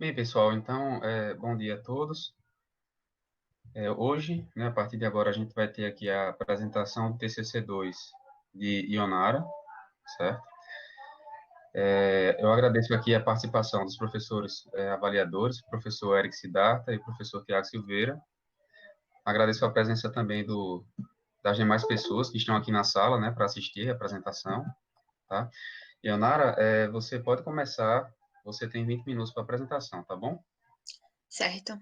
Bem, pessoal, então, bom dia a todos. Hoje, né, a partir de agora, a gente vai ter aqui a apresentação do TCC2 de Ionara, certo? Eu agradeço aqui a participação dos professores avaliadores, professor Eric Siddhartha e professor Tiago Silveira. Agradeço a presença também das demais pessoas que estão aqui na sala, né, para assistir a apresentação, tá? Ionara, você pode começar, você tem 20 minutos para a apresentação, tá bom? Certo.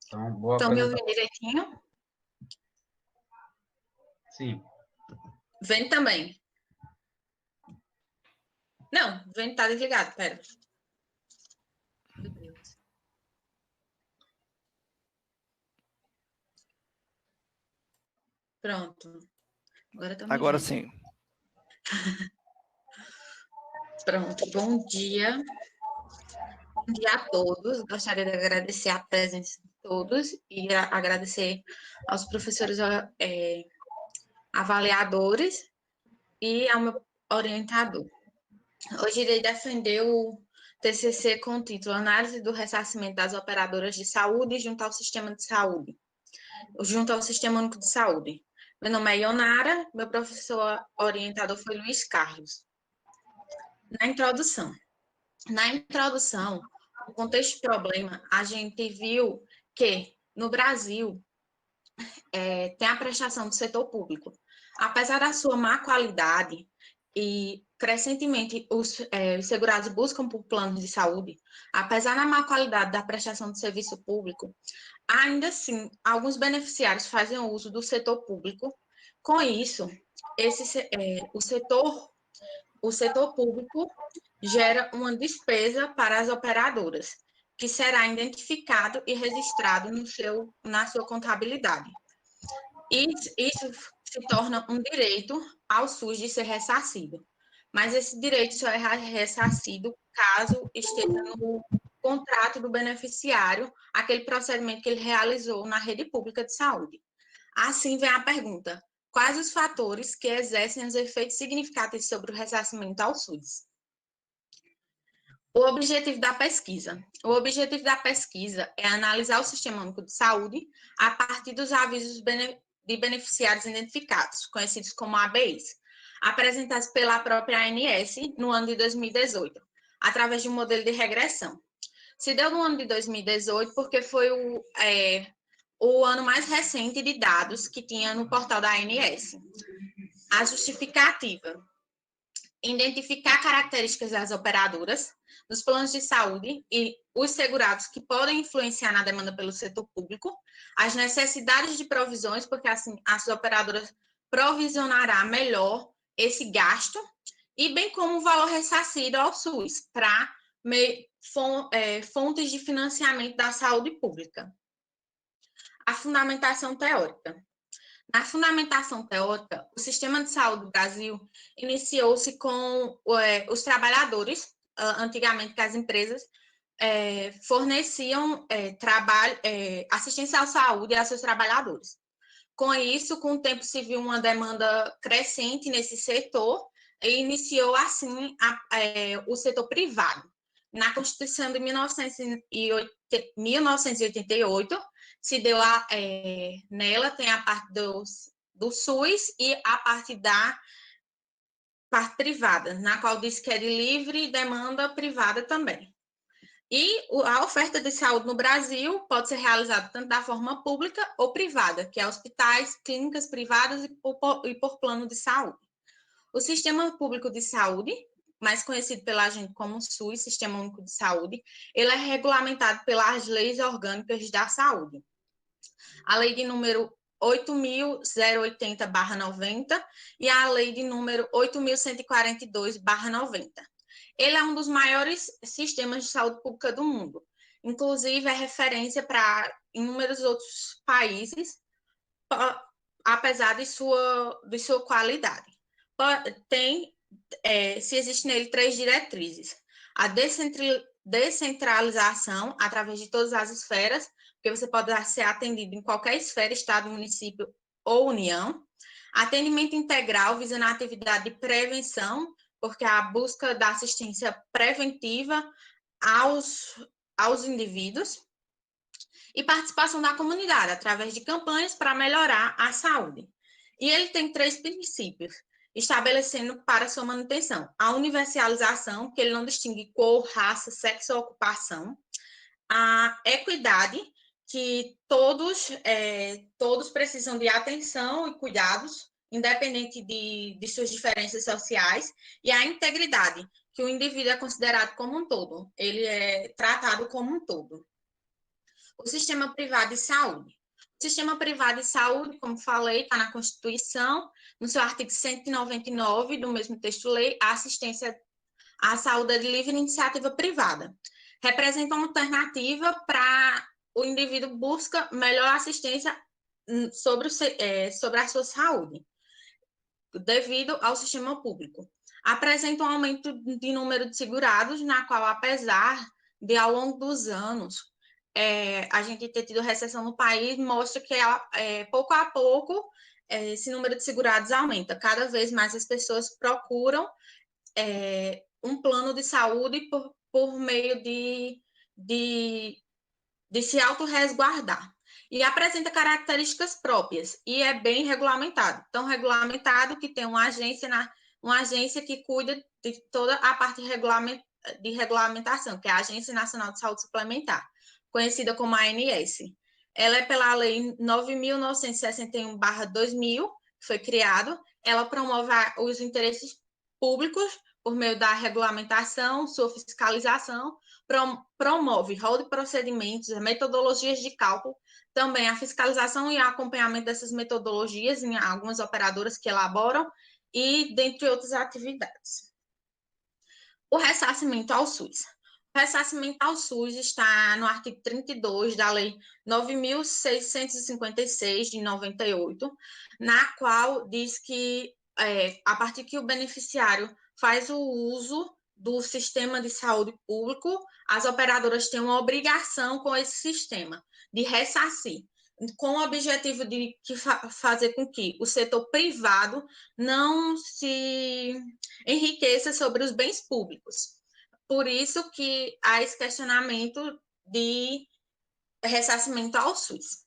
Então, boa Estão me ouvindo apresentação. direitinho? Sim. Vendo também. Não, vendo tá desligado, pera. Meu Deus. Pronto. Agora estão me Agora vendo. sim. Pronto. Bom dia. Bom dia a todos. Gostaria de agradecer a presença de todos e agradecer aos professores avaliadores e ao meu orientador. Hoje irei defender o TCC com o título Análise do ressarcimento das operadoras de saúde junto ao sistema de saúde, junto ao Sistema Único de Saúde. Meu nome é Ionara, meu professor orientador foi Luiz Carlos. Na introdução, o contexto do problema, a gente viu que no Brasil tem a prestação do setor público. Apesar da sua má qualidade e crescentemente os segurados buscam por planos de saúde, apesar da má qualidade da prestação de serviço público, ainda assim, alguns beneficiários fazem uso do setor público. Com isso, o setor público gera uma despesa para as operadoras, que será identificado e registrado na sua contabilidade. Isso se torna um direito ao SUS de ser ressarcido. Mas esse direito só é ressarcido caso esteja no contrato do beneficiário aquele procedimento que ele realizou na rede pública de saúde. Assim vem a pergunta: quais os fatores que exercem os efeitos significativos sobre o ressarcimento ao SUS? O objetivo da pesquisa. O objetivo da pesquisa é analisar o Sistema Único de Saúde a partir dos avisos de beneficiários identificados, conhecidos como ABIs, apresentados pela própria ANS no ano de 2018, através de um modelo de regressão. Se deu no ano de 2018 porque foi o ano mais recente de dados que tinha no portal da ANS. A justificativa: identificar características das operadoras, dos planos de saúde e os segurados que podem influenciar na demanda pelo setor público, as necessidades de provisões, porque assim as operadoras provisionará melhor esse gasto, e bem como o valor ressarcido ao SUS para fontes de financiamento da saúde pública. A fundamentação teórica. Na fundamentação teórica, o sistema de saúde do Brasil iniciou-se com os trabalhadores, antigamente que as empresas forneciam assistência à saúde a seus trabalhadores. Com isso, com o tempo se viu uma demanda crescente nesse setor e iniciou, assim, o setor privado. Na Constituição de 1988, se deu nela tem a parte do SUS e a parte da parte privada, na qual diz que é de livre demanda privada também. E a oferta de saúde no Brasil pode ser realizada tanto da forma pública ou privada, que é hospitais, clínicas privadas e por plano de saúde. O Sistema Público de Saúde, mais conhecido pela gente como SUS, Sistema Único de Saúde, ele é regulamentado pelas leis orgânicas da saúde. A lei de número 8.080/90 e a lei de número 8.142/90. Ele é um dos maiores sistemas de saúde pública do mundo. Inclusive, é referência para inúmeros outros países, apesar de sua qualidade. Se existe nele 3 diretrizes: a descentralização através de todas as esferas, porque você pode ser atendido em qualquer esfera, estado, município ou união. Atendimento integral, visando a atividade de prevenção, porque a busca da assistência preventiva aos indivíduos e participação da comunidade, através de campanhas para melhorar a saúde. E ele tem 3 princípios, estabelecendo para sua manutenção: a universalização, que ele não distingue cor, raça, sexo ou ocupação; a equidade, que todos precisam de atenção e cuidados, independente de suas diferenças sociais; e a integridade, que o indivíduo é considerado como um todo, ele é tratado como um todo. O sistema privado de saúde. O sistema privado de saúde, como falei, está na Constituição, no seu artigo 199 do mesmo texto-lei, a assistência à saúde é de livre iniciativa privada. Representa uma alternativa para o indivíduo busca melhor assistência sobre a sua saúde, devido ao sistema público. Apresenta um aumento de número de segurados, na qual, apesar de, ao longo dos anos, a gente ter tido recessão no país, mostra que, pouco a pouco, esse número de segurados aumenta. Cada vez mais as pessoas procuram um plano de saúde por meio de se autorresguardar. E apresenta características próprias e é bem regulamentado. Tão regulamentado que tem uma agência que cuida de toda a parte de regulamentação, que é a Agência Nacional de Saúde Suplementar, conhecida como ANS. Ela é pela Lei 9.961/2000, que foi criado. Ela promove os interesses públicos por meio da regulamentação, sua fiscalização, promove rol de procedimentos, metodologias de cálculo, também a fiscalização e acompanhamento dessas metodologias em algumas operadoras que elaboram, e dentre outras atividades. O ressarcimento ao SUS. O ressarcimento ao SUS está no artigo 32 da Lei 9.656, de 98, na qual diz que, a partir que o beneficiário faz o uso do sistema de saúde público, as operadoras têm uma obrigação com esse sistema de ressarcir, com o objetivo de fazer com que o setor privado não se enriqueça sobre os bens públicos. Por isso que há esse questionamento de ressarcimento ao SUS.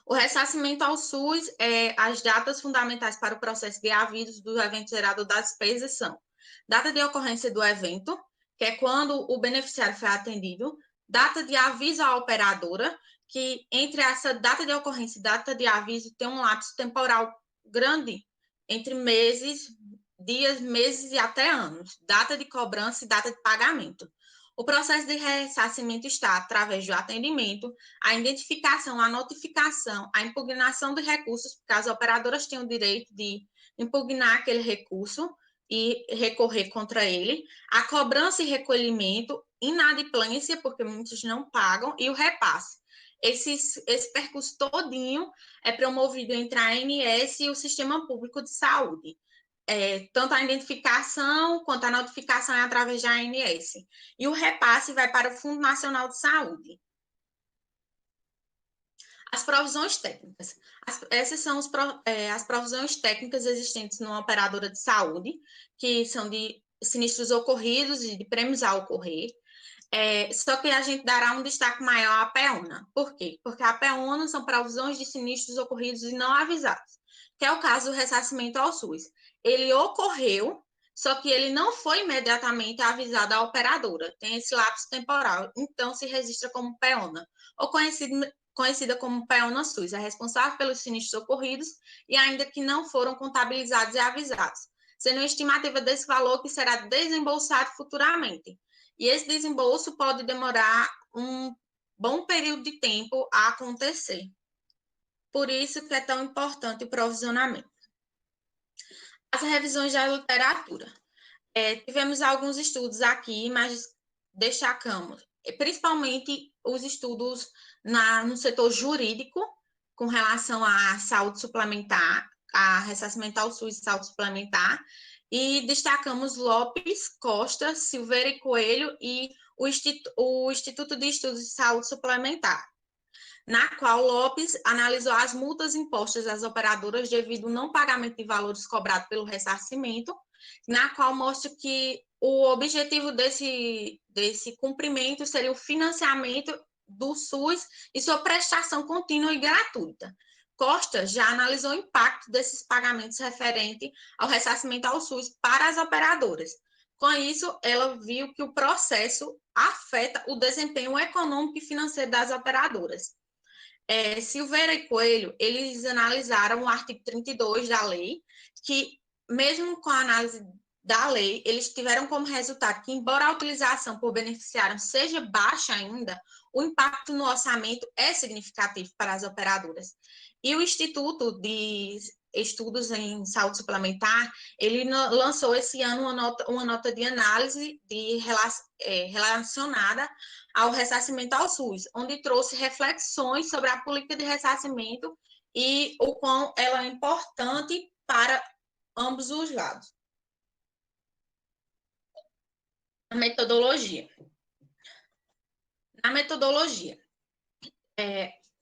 O ressarcimento ao SUS, as datas fundamentais para o processo de aviso do evento gerador das despesas são: data de ocorrência do evento, que é quando o beneficiário foi atendido; data de aviso à operadora, que entre essa data de ocorrência e data de aviso tem um lapso temporal grande, entre dias, meses e até anos; data de cobrança e data de pagamento. O processo de ressarcimento está através do atendimento, a identificação, a notificação, a impugnação de recursos, porque as operadoras têm o direito de impugnar aquele recurso e recorrer contra ele, a cobrança e recolhimento, inadimplência, porque muitos não pagam, e o repasse. Esse percurso todinho é promovido entre a ANS e o Sistema Público de Saúde. Tanto a identificação quanto a notificação é através da ANS. E o repasse vai para o Fundo Nacional de Saúde. As provisões técnicas. Essas são as provisões técnicas existentes numa operadora de saúde, que são de sinistros ocorridos e de prêmios a ocorrer. Só que a gente dará um destaque maior à PEONA. Por quê? Porque a PEONA são provisões de sinistros ocorridos e não avisados, que é o caso do ressarcimento ao SUS. Ele ocorreu, só que ele não foi imediatamente avisado à operadora, tem esse lapso temporal, então se registra como PEONA, ou conhecida como PEONA SUS, é responsável pelos sinistros ocorridos e ainda que não foram contabilizados e avisados, sendo uma estimativa desse valor que será desembolsado futuramente. E esse desembolso pode demorar um bom período de tempo a acontecer. Por isso que é tão importante o provisionamento. As revisões da literatura. Tivemos alguns estudos aqui, mas destacamos principalmente os estudos no setor jurídico, com relação à saúde suplementar, a ressarcimento ao SUS e saúde suplementar, e destacamos Lopes, Costa, Silveira e Coelho e o Instituto de Estudos de Saúde Suplementar, na qual Lopes analisou as multas impostas às operadoras devido ao não pagamento de valores cobrados pelo ressarcimento, na qual mostra que o objetivo desse cumprimento seria o financiamento do SUS e sua prestação contínua e gratuita. Costa já analisou o impacto desses pagamentos referente ao ressarcimento ao SUS para as operadoras. Com isso, ela viu que o processo afeta o desempenho econômico e financeiro das operadoras. Silveira e Coelho, eles analisaram o artigo 32 da lei, que, mesmo com a análise da lei, eles tiveram como resultado que, embora a utilização por beneficiário seja baixa ainda, o impacto no orçamento é significativo para as operadoras. E o Instituto de Estudos em Saúde Suplementar, ele lançou esse ano uma nota de análise relacionada ao ressarcimento ao SUS, onde trouxe reflexões sobre a política de ressarcimento e o quão ela é importante para ambos os lados. A metodologia. A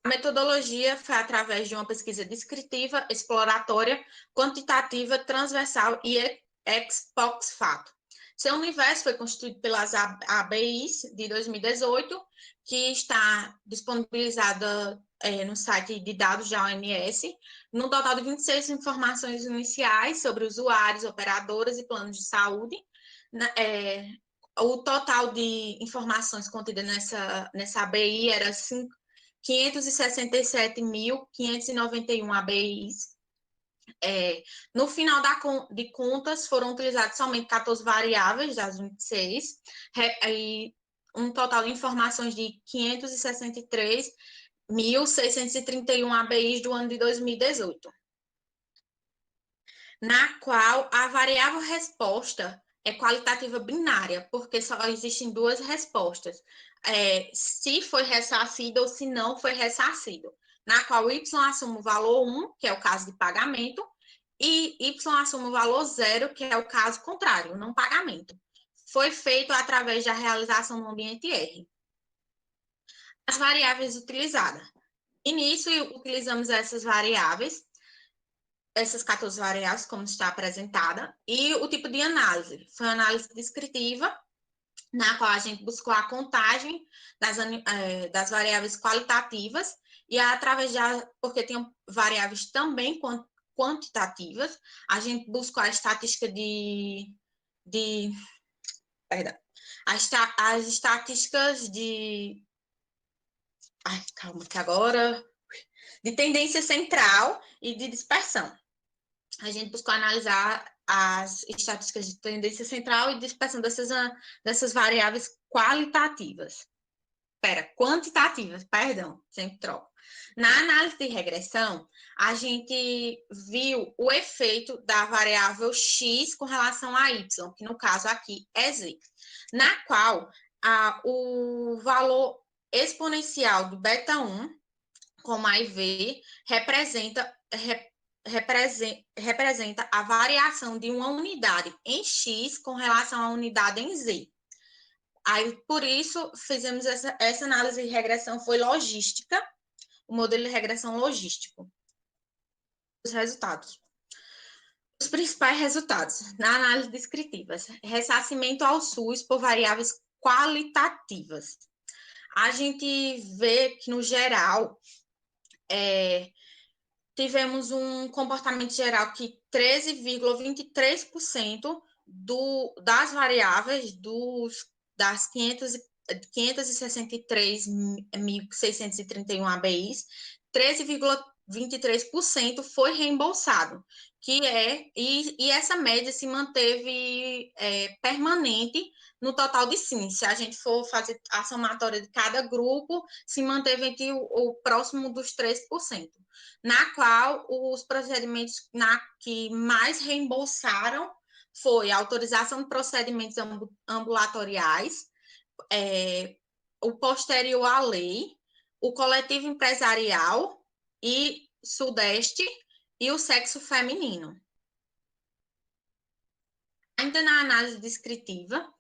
metodologia foi através de uma pesquisa descritiva, exploratória, quantitativa, transversal e ex post facto. Seu universo foi constituído pelas ABIs de 2018, que está disponibilizada no site de dados da OMS, num total de 26 informações iniciais sobre usuários, operadoras e planos de saúde. O total de informações contidas nessa ABI era 567.591 ABIs. No final de contas, foram utilizadas somente 14 variáveis das 26, e um total de informações de 563.631 ABIs do ano de 2018, na qual a variável resposta é qualitativa binária, porque só existem duas respostas, se foi ressarcido ou se não foi ressarcido, na qual Y assume o valor 1, que é o caso de pagamento, e Y assume o valor 0, que é o caso contrário, não pagamento. Foi feito através da realização no ambiente R. As variáveis utilizadas. Início, utilizamos essas variáveis, essas 14 variáveis, como está apresentada, e o tipo de análise. Foi uma análise descritiva, na qual a gente buscou a contagem das variáveis qualitativas, e através porque tem variáveis também quantitativas, a gente buscou a estatística as estatísticas de tendência central e de dispersão. A gente buscou analisar as estatísticas de tendência central e dispersão dessas variáveis quantitativas, sempre troco. Na análise de regressão, a gente viu o efeito da variável X com relação a Y, que no caso aqui é Z, na qual o valor exponencial do beta 1, como a IV, representa a variação de uma unidade em X com relação à unidade em Z. Aí, por isso, fizemos essa análise de regressão, foi logística, o modelo de regressão logístico. Os resultados. Os principais resultados na análise descritiva: ressarcimento ao SUS por variáveis qualitativas. A gente vê que, no geral, tivemos um comportamento geral que 13,23% das variáveis das 563.631 ABIs, 13,23% foi reembolsado, e essa média se manteve permanente no total de sim. Se a gente for fazer a somatória de cada grupo, se manteve entre o próximo dos 3%, na qual os procedimentos que mais reembolsaram foi a autorização de procedimentos ambulatoriais, o posterior à lei, o coletivo empresarial e Sudeste e o sexo feminino. Ainda na análise descritiva,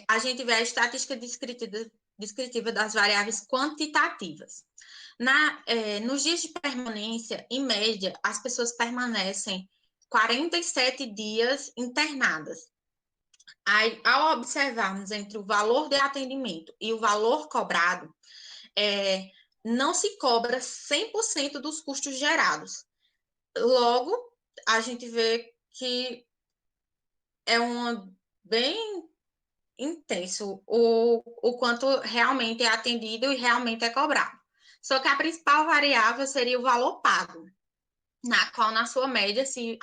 a gente vê a estatística descritiva das variáveis quantitativas. Nos dias de permanência, em média, as pessoas permanecem 47 dias internadas. Aí, ao observarmos entre o valor de atendimento e o valor cobrado, não se cobra 100% dos custos gerados. Logo, a gente vê que é bem intenso o quanto realmente é atendido e realmente é cobrado. Só que a principal variável seria o valor pago, na qual, na sua média, se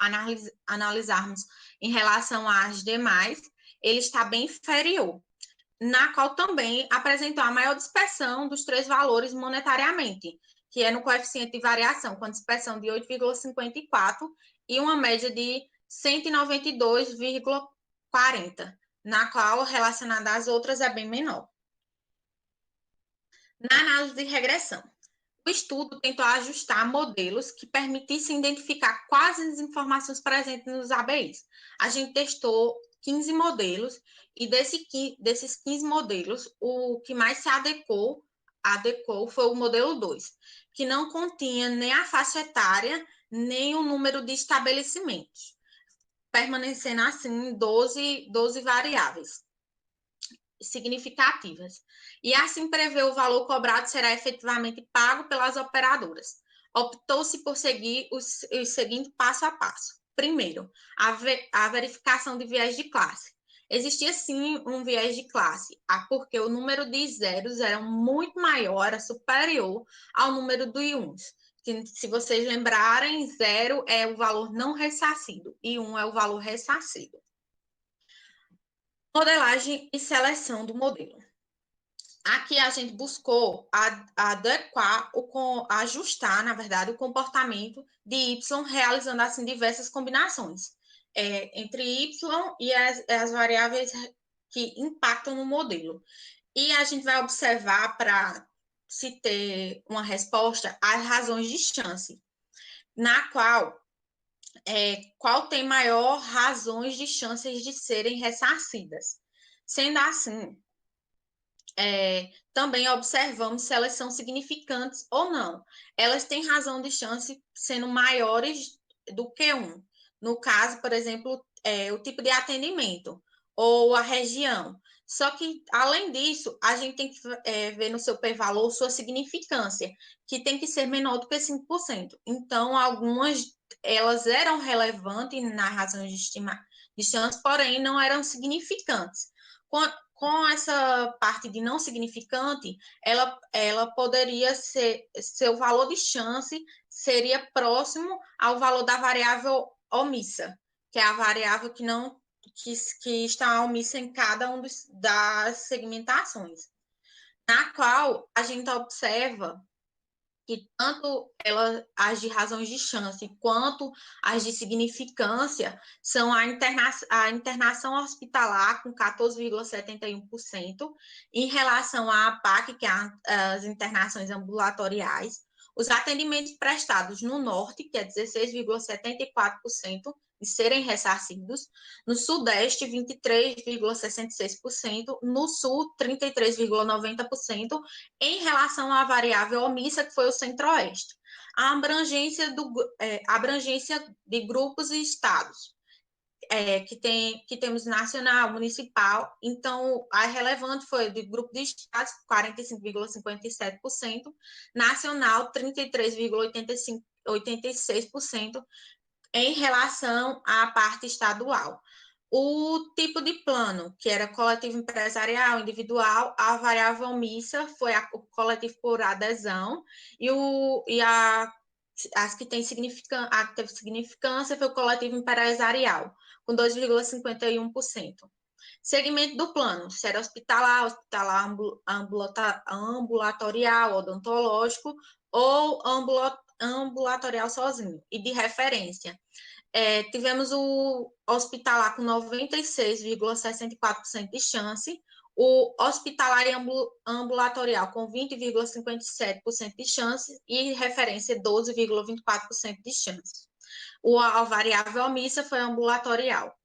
analisarmos em relação às demais, ele está bem inferior, na qual também apresentou a maior dispersão dos três valores monetariamente, que é no coeficiente de variação, com a dispersão de 8,54 e uma média de 192,40, na qual, relacionada às outras, é bem menor. Na análise de regressão, o estudo tentou ajustar modelos que permitissem identificar quais as informações presentes nos ABIs. A gente testou 15 modelos e desses 15 modelos, o que mais se adequou foi o modelo 2, que não continha nem a faixa etária, nem o número de estabelecimentos, permanecendo assim 12 variáveis significativas. E assim prevê o valor cobrado será efetivamente pago pelas operadoras. Optou-se por seguir o seguinte passo a passo. Primeiro, a verificação de viés de classe. Existia sim um viés de classe, porque o número de zeros era muito maior, era superior ao número de uns. Se vocês lembrarem, 0 é o valor não ressarcido e 1 é o valor ressarcido. Modelagem e seleção do modelo. Aqui a gente buscou adequar, ajustar, na verdade, o comportamento de Y, realizando assim diversas combinações entre Y e as variáveis que impactam no modelo. E a gente vai observar, para se ter uma resposta, as razões de chance, na qual tem maior razões de chances de serem ressarcidas. Sendo assim, também observamos se elas são significantes ou não. Elas têm razão de chance sendo maiores do que 1. No caso, por exemplo, o tipo de atendimento ou a região. Só que, além disso, a gente tem que ver no seu p-valor sua significância, que tem que ser menor do que 5%. Então, algumas elas eram relevantes na razão de chance, porém não eram significantes. Com essa parte de não significante, ela poderia ser, seu valor de chance seria próximo ao valor da variável omissa, que é a variável que está omissa em cada uma das segmentações, na qual a gente observa que tanto as de razões de chance quanto as de significância são a internação hospitalar com 14,71%, em relação à APAC, que é as internações ambulatoriais, os atendimentos prestados no norte, que é 16,74%, de serem ressarcidos, no Sudeste, 23,66%, no Sul, 33,90%, em relação à variável omissa, que foi o Centro-Oeste. A abrangência de grupos e estados, que temos nacional, municipal, então a relevante foi do grupo de estados, 45,57%, nacional, 33,86%, em relação à parte estadual. O tipo de plano, que era coletivo empresarial, individual, a variável omissa foi o coletivo por adesão, as que teve significância foi o coletivo empresarial, com 2,51%. Segmento do plano, se era hospitalar ambulatorial, odontológico ou ambulatorial sozinho. E de referência, tivemos o hospitalar com 96,64% de chance, o hospitalar e ambulatorial com 20,57% de chance e referência 12,24% de chance. A variável omissa foi ambulatorial.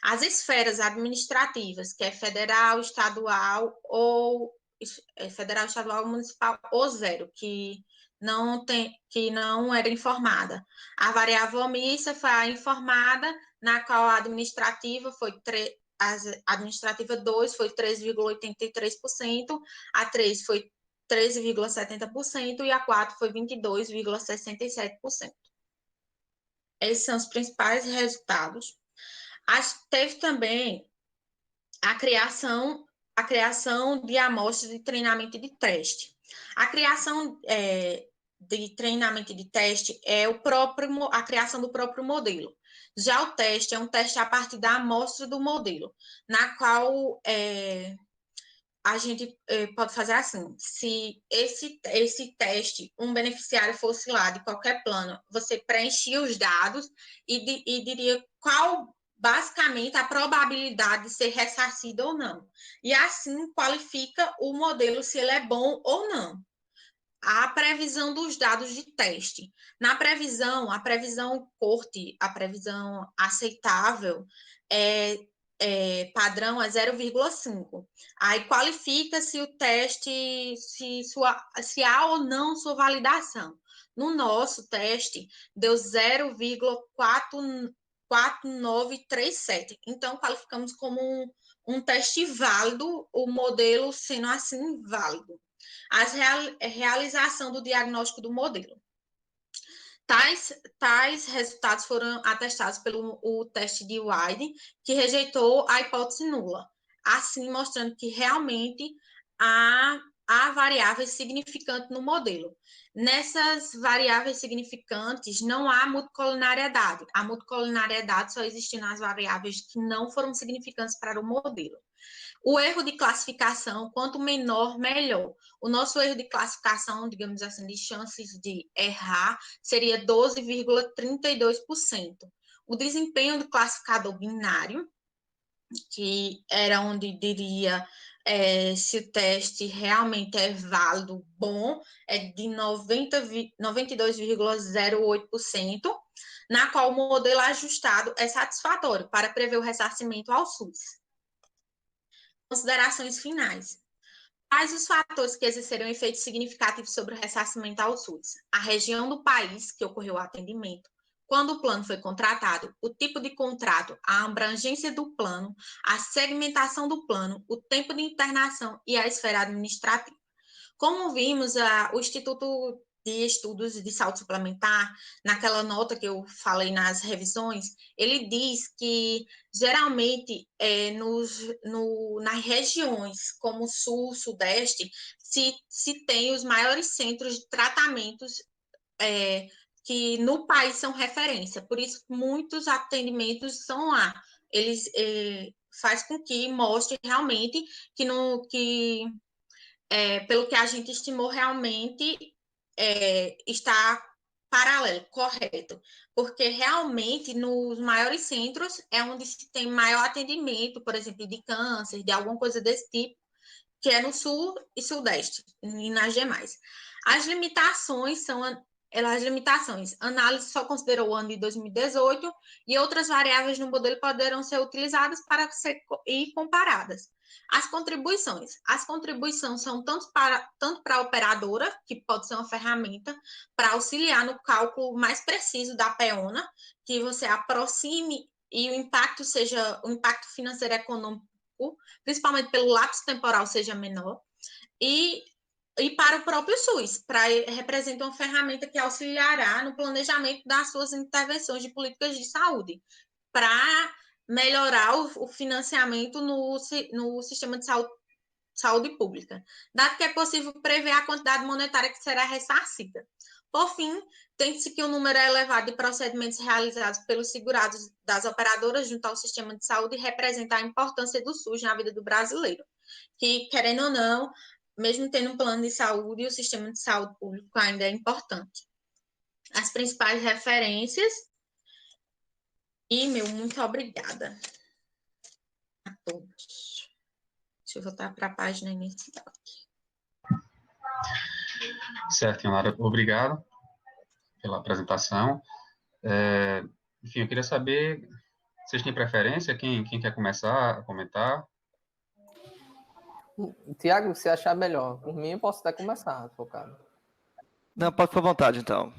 As esferas administrativas, que é federal, estadual, municipal ou zero, que que não era informada. A variável omissa foi a informada, na qual a administrativa a administrativa 2 foi 3,83%, a 3 foi 13,70% e a 4 foi 22,67%. Esses são os principais resultados. Teve também a criação de amostras de treinamento e de teste. A criação de treinamento e de teste é a criação do próprio modelo. Já o teste é um teste a partir da amostra do modelo, na qual a gente pode fazer assim: se esse teste, um beneficiário fosse lá de qualquer plano, você preenchia os dados e diria qual, basicamente, a probabilidade de ser ressarcido ou não. E assim qualifica o modelo se ele é bom ou não. A previsão dos dados de teste. Na previsão, a previsão corte, a previsão aceitável padrão é 0,5. Aí qualifica se o teste, se há ou não sua validação. No nosso teste, deu 0,4937. Então, qualificamos como um teste válido, o modelo sendo assim válido. Realização do diagnóstico do modelo. Tais resultados foram atestados pelo teste de Wide, que rejeitou a hipótese nula, assim mostrando que realmente há variáveis significantes no modelo. Nessas variáveis significantes, não há multicolinariedade. A multicolinariedade só existe nas variáveis que não foram significantes para o modelo. O erro de classificação, quanto menor, melhor. O nosso erro de classificação, digamos assim, de chances de errar, seria 12,32%. O desempenho do classificador binário, que era onde diria se o teste realmente é válido, bom, é de 92,08%, na qual o modelo ajustado é satisfatório para prever o ressarcimento ao SUS. Considerações finais. Quais os fatores que exerceram efeito significativo sobre o ressarcimento ao SUS? A região do país que ocorreu o atendimento, quando o plano foi contratado, o tipo de contrato, a abrangência do plano, a segmentação do plano, o tempo de internação e a esfera administrativa. Como vimos, o Instituto de Estudos de Saúde Suplementar, naquela nota que eu falei nas revisões, ele diz que, geralmente, nas regiões como Sul, Sudeste, se tem os maiores centros de tratamentos que no país são referência. Por isso, muitos atendimentos são lá. Eles faz com que mostre realmente pelo que a gente estimou, realmente está paralelo, correto. Porque realmente nos maiores centros é onde se tem maior atendimento, por exemplo, de câncer, de alguma coisa desse tipo, que é no Sul e Sudeste, e nas demais. As limitações são análise só considerou o ano de 2018 e outras variáveis no modelo poderão ser utilizadas para ser comparadas. As contribuições são tanto para a operadora, que pode ser uma ferramenta para auxiliar no cálculo mais preciso da PEONA, que você aproxime e o impacto financeiro e econômico, principalmente pelo lapso temporal, seja menor, e para o próprio SUS, representa uma ferramenta que auxiliará no planejamento das suas intervenções de políticas de saúde, para melhorar o financiamento no sistema de saúde pública, dado que é possível prever a quantidade monetária que será ressarcida. Por fim, tem-se que o número elevado de procedimentos realizados pelos segurados das operadoras junto ao sistema de saúde representa a importância do SUS na vida do brasileiro, que, querendo ou não, mesmo tendo um plano de saúde, o sistema de saúde público ainda é importante. As principais referências. E, muito obrigada a todos. Deixa eu voltar para a página inicial. Certo, Lara, obrigado pela apresentação. Enfim, eu queria saber, vocês têm preferência? Quem quer começar a comentar? Tiago, se achar melhor. Por mim, eu posso até começar, focado. Não, pode ficar à vontade, então.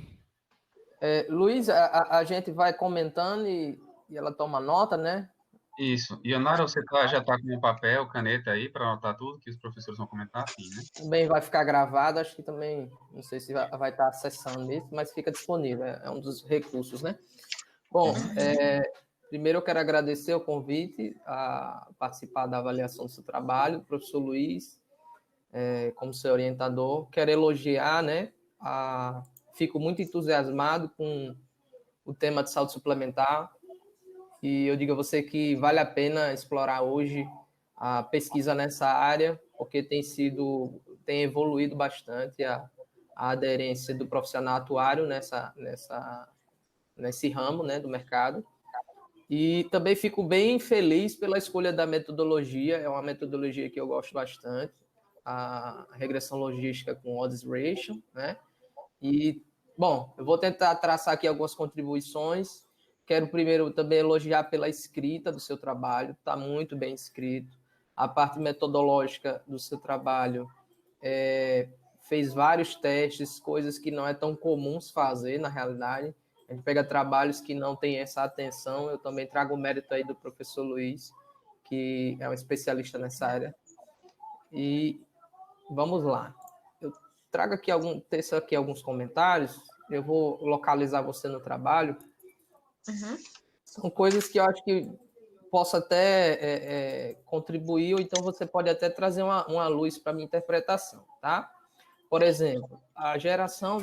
Luiz, a gente vai comentando e ela toma nota, né? Isso. E, Onara, você já está com o papel, caneta aí para anotar tudo que os professores vão comentar? Sim, né? Também vai ficar gravado, acho que também, não sei se vai estar acessando isso, mas fica disponível, é um dos recursos, né? Bom, primeiro eu quero agradecer o convite a participar da avaliação do seu trabalho, professor Luiz, como seu orientador. Quero elogiar, né? Fico muito entusiasmado com o tema de saúde suplementar e eu digo a você que vale a pena explorar hoje a pesquisa nessa área, porque tem evoluído bastante a aderência do profissional atuário nesse ramo, né, do mercado. E também fico bem feliz pela escolha da metodologia, é uma metodologia que eu gosto bastante, a regressão logística com odds ratio, né? E, bom, eu vou tentar traçar aqui algumas contribuições. Quero primeiro também elogiar pela escrita do seu trabalho, está muito bem escrito. A parte metodológica do seu trabalho fez vários testes, coisas que não é tão comuns fazer, na realidade. A gente pega trabalhos que não tem essa atenção. Eu também trago o mérito aí do professor Luiz, que é um especialista nessa área. E vamos lá. Eu trago aqui teço aqui alguns comentários. Eu vou localizar você no trabalho. Uhum. São coisas que eu acho que posso até contribuir, ou então você pode até trazer uma luz para a minha interpretação, tá? Por exemplo, a geração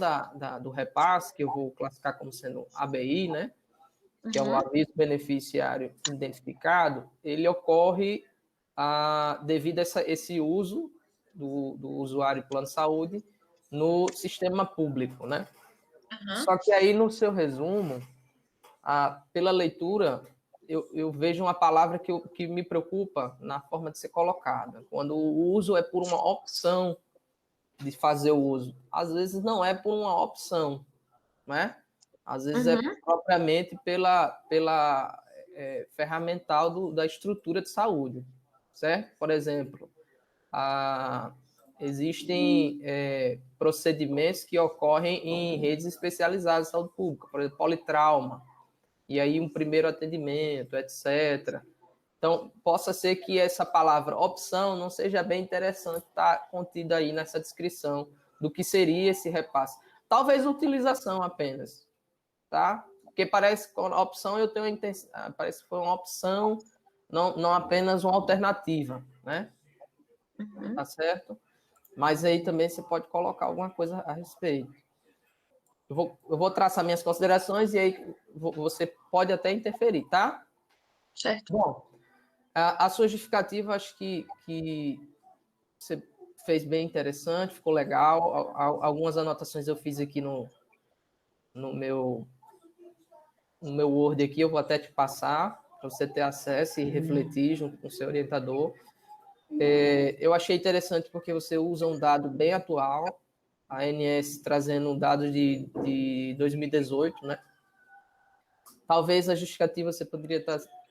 do repasse, que eu vou classificar como sendo ABI, né? Que é o aviso beneficiário identificado, ele ocorre devido a esse uso do usuário plano de saúde no sistema público, né? Só que aí, no seu resumo, pela leitura, eu vejo uma palavra que me preocupa na forma de ser colocada. Quando o uso é por uma opção de fazer o uso. Às vezes não é por uma opção, né? Às vezes é propriamente pela ferramental da estrutura de saúde, certo? Por exemplo, existem procedimentos que ocorrem em redes especializadas de saúde pública, por exemplo, politrauma, e aí um primeiro atendimento, etc. Então, possa ser que essa palavra opção não seja bem interessante estar contida aí nessa descrição do que seria esse repasse. Talvez utilização apenas, tá? Porque parece que a opção eu tenho a intenção, parece que foi uma opção, não apenas uma alternativa, né? Tá certo? Mas aí também você pode colocar alguma coisa a respeito. Eu vou traçar minhas considerações e aí você pode até interferir, tá? Certo. Bom, a sua justificativa, acho que você fez bem interessante, ficou legal. Algumas anotações eu fiz aqui no meu Word aqui, eu vou até te passar para você ter acesso e refletir junto com o seu orientador. Eu achei interessante porque você usa um dado bem atual, a ANS trazendo um dado de 2018, né? Talvez a justificativa você poderia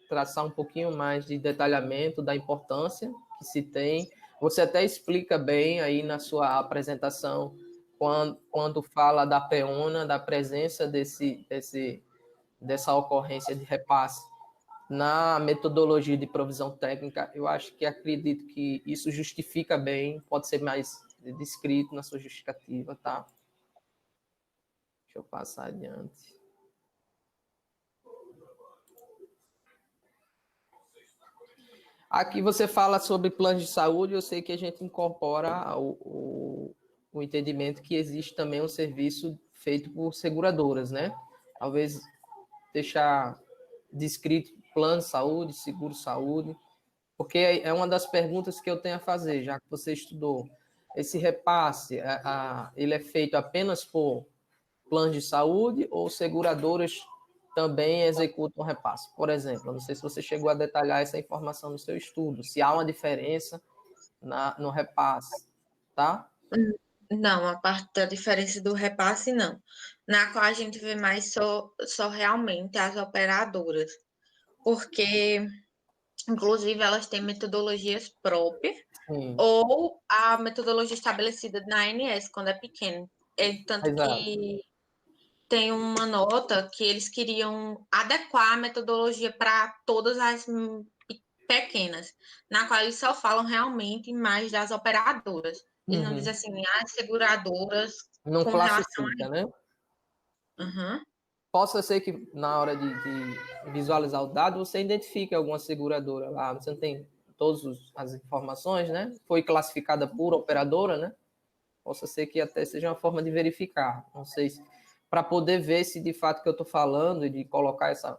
traçar um pouquinho mais de detalhamento da importância que se tem. Você até explica bem aí na sua apresentação quando fala da PEONA, da presença dessa ocorrência de repasse na metodologia de provisão técnica. Eu acredito que isso justifica bem, pode ser mais descrito na sua justificativa, tá? Deixa eu passar adiante. Aqui você fala sobre planos de saúde, eu sei que a gente incorpora o entendimento que existe também um serviço feito por seguradoras, né? Talvez deixar descrito plano de saúde, seguro saúde, porque é uma das perguntas que eu tenho a fazer, já que você estudou. Esse repasse, ele é feito apenas por planos de saúde ou seguradoras também executam repasse? Por exemplo, não sei se você chegou a detalhar essa informação no seu estudo, se há uma diferença no repasse, tá? Não, a parte da diferença do repasse, não. Na qual a gente vê mais só realmente as operadoras, porque, inclusive, elas têm metodologias próprias, Sim. ou a metodologia estabelecida na ANS, quando é pequeno. Tanto Exato. que tem uma nota que eles queriam adequar a metodologia para todas as pequenas, na qual eles só falam realmente mais das operadoras. Eles não dizem assim, as seguradoras Não com relação classifica, a né? isso. Uhum. Possa ser que na hora de visualizar o dado você identifique alguma seguradora lá, você não tem todas as informações, né? Foi classificada por operadora, né? Possa ser que até seja uma forma de verificar. Não sei se para poder ver se de fato que eu estou falando e de colocar essa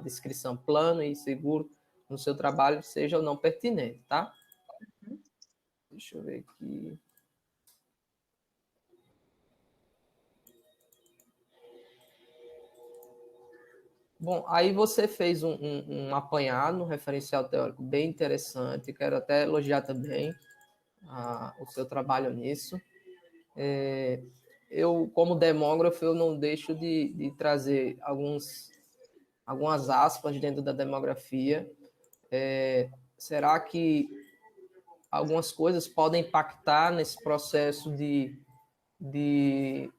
descrição plano e seguro no seu trabalho seja ou não pertinente, tá? Deixa eu ver aqui. Bom, aí você fez um apanhado, um referencial teórico bem interessante. Quero até elogiar também o seu trabalho nisso. Eu, como demógrafo, eu não deixo de trazer algumas aspas dentro da demografia. Será que algumas coisas podem impactar nesse processo de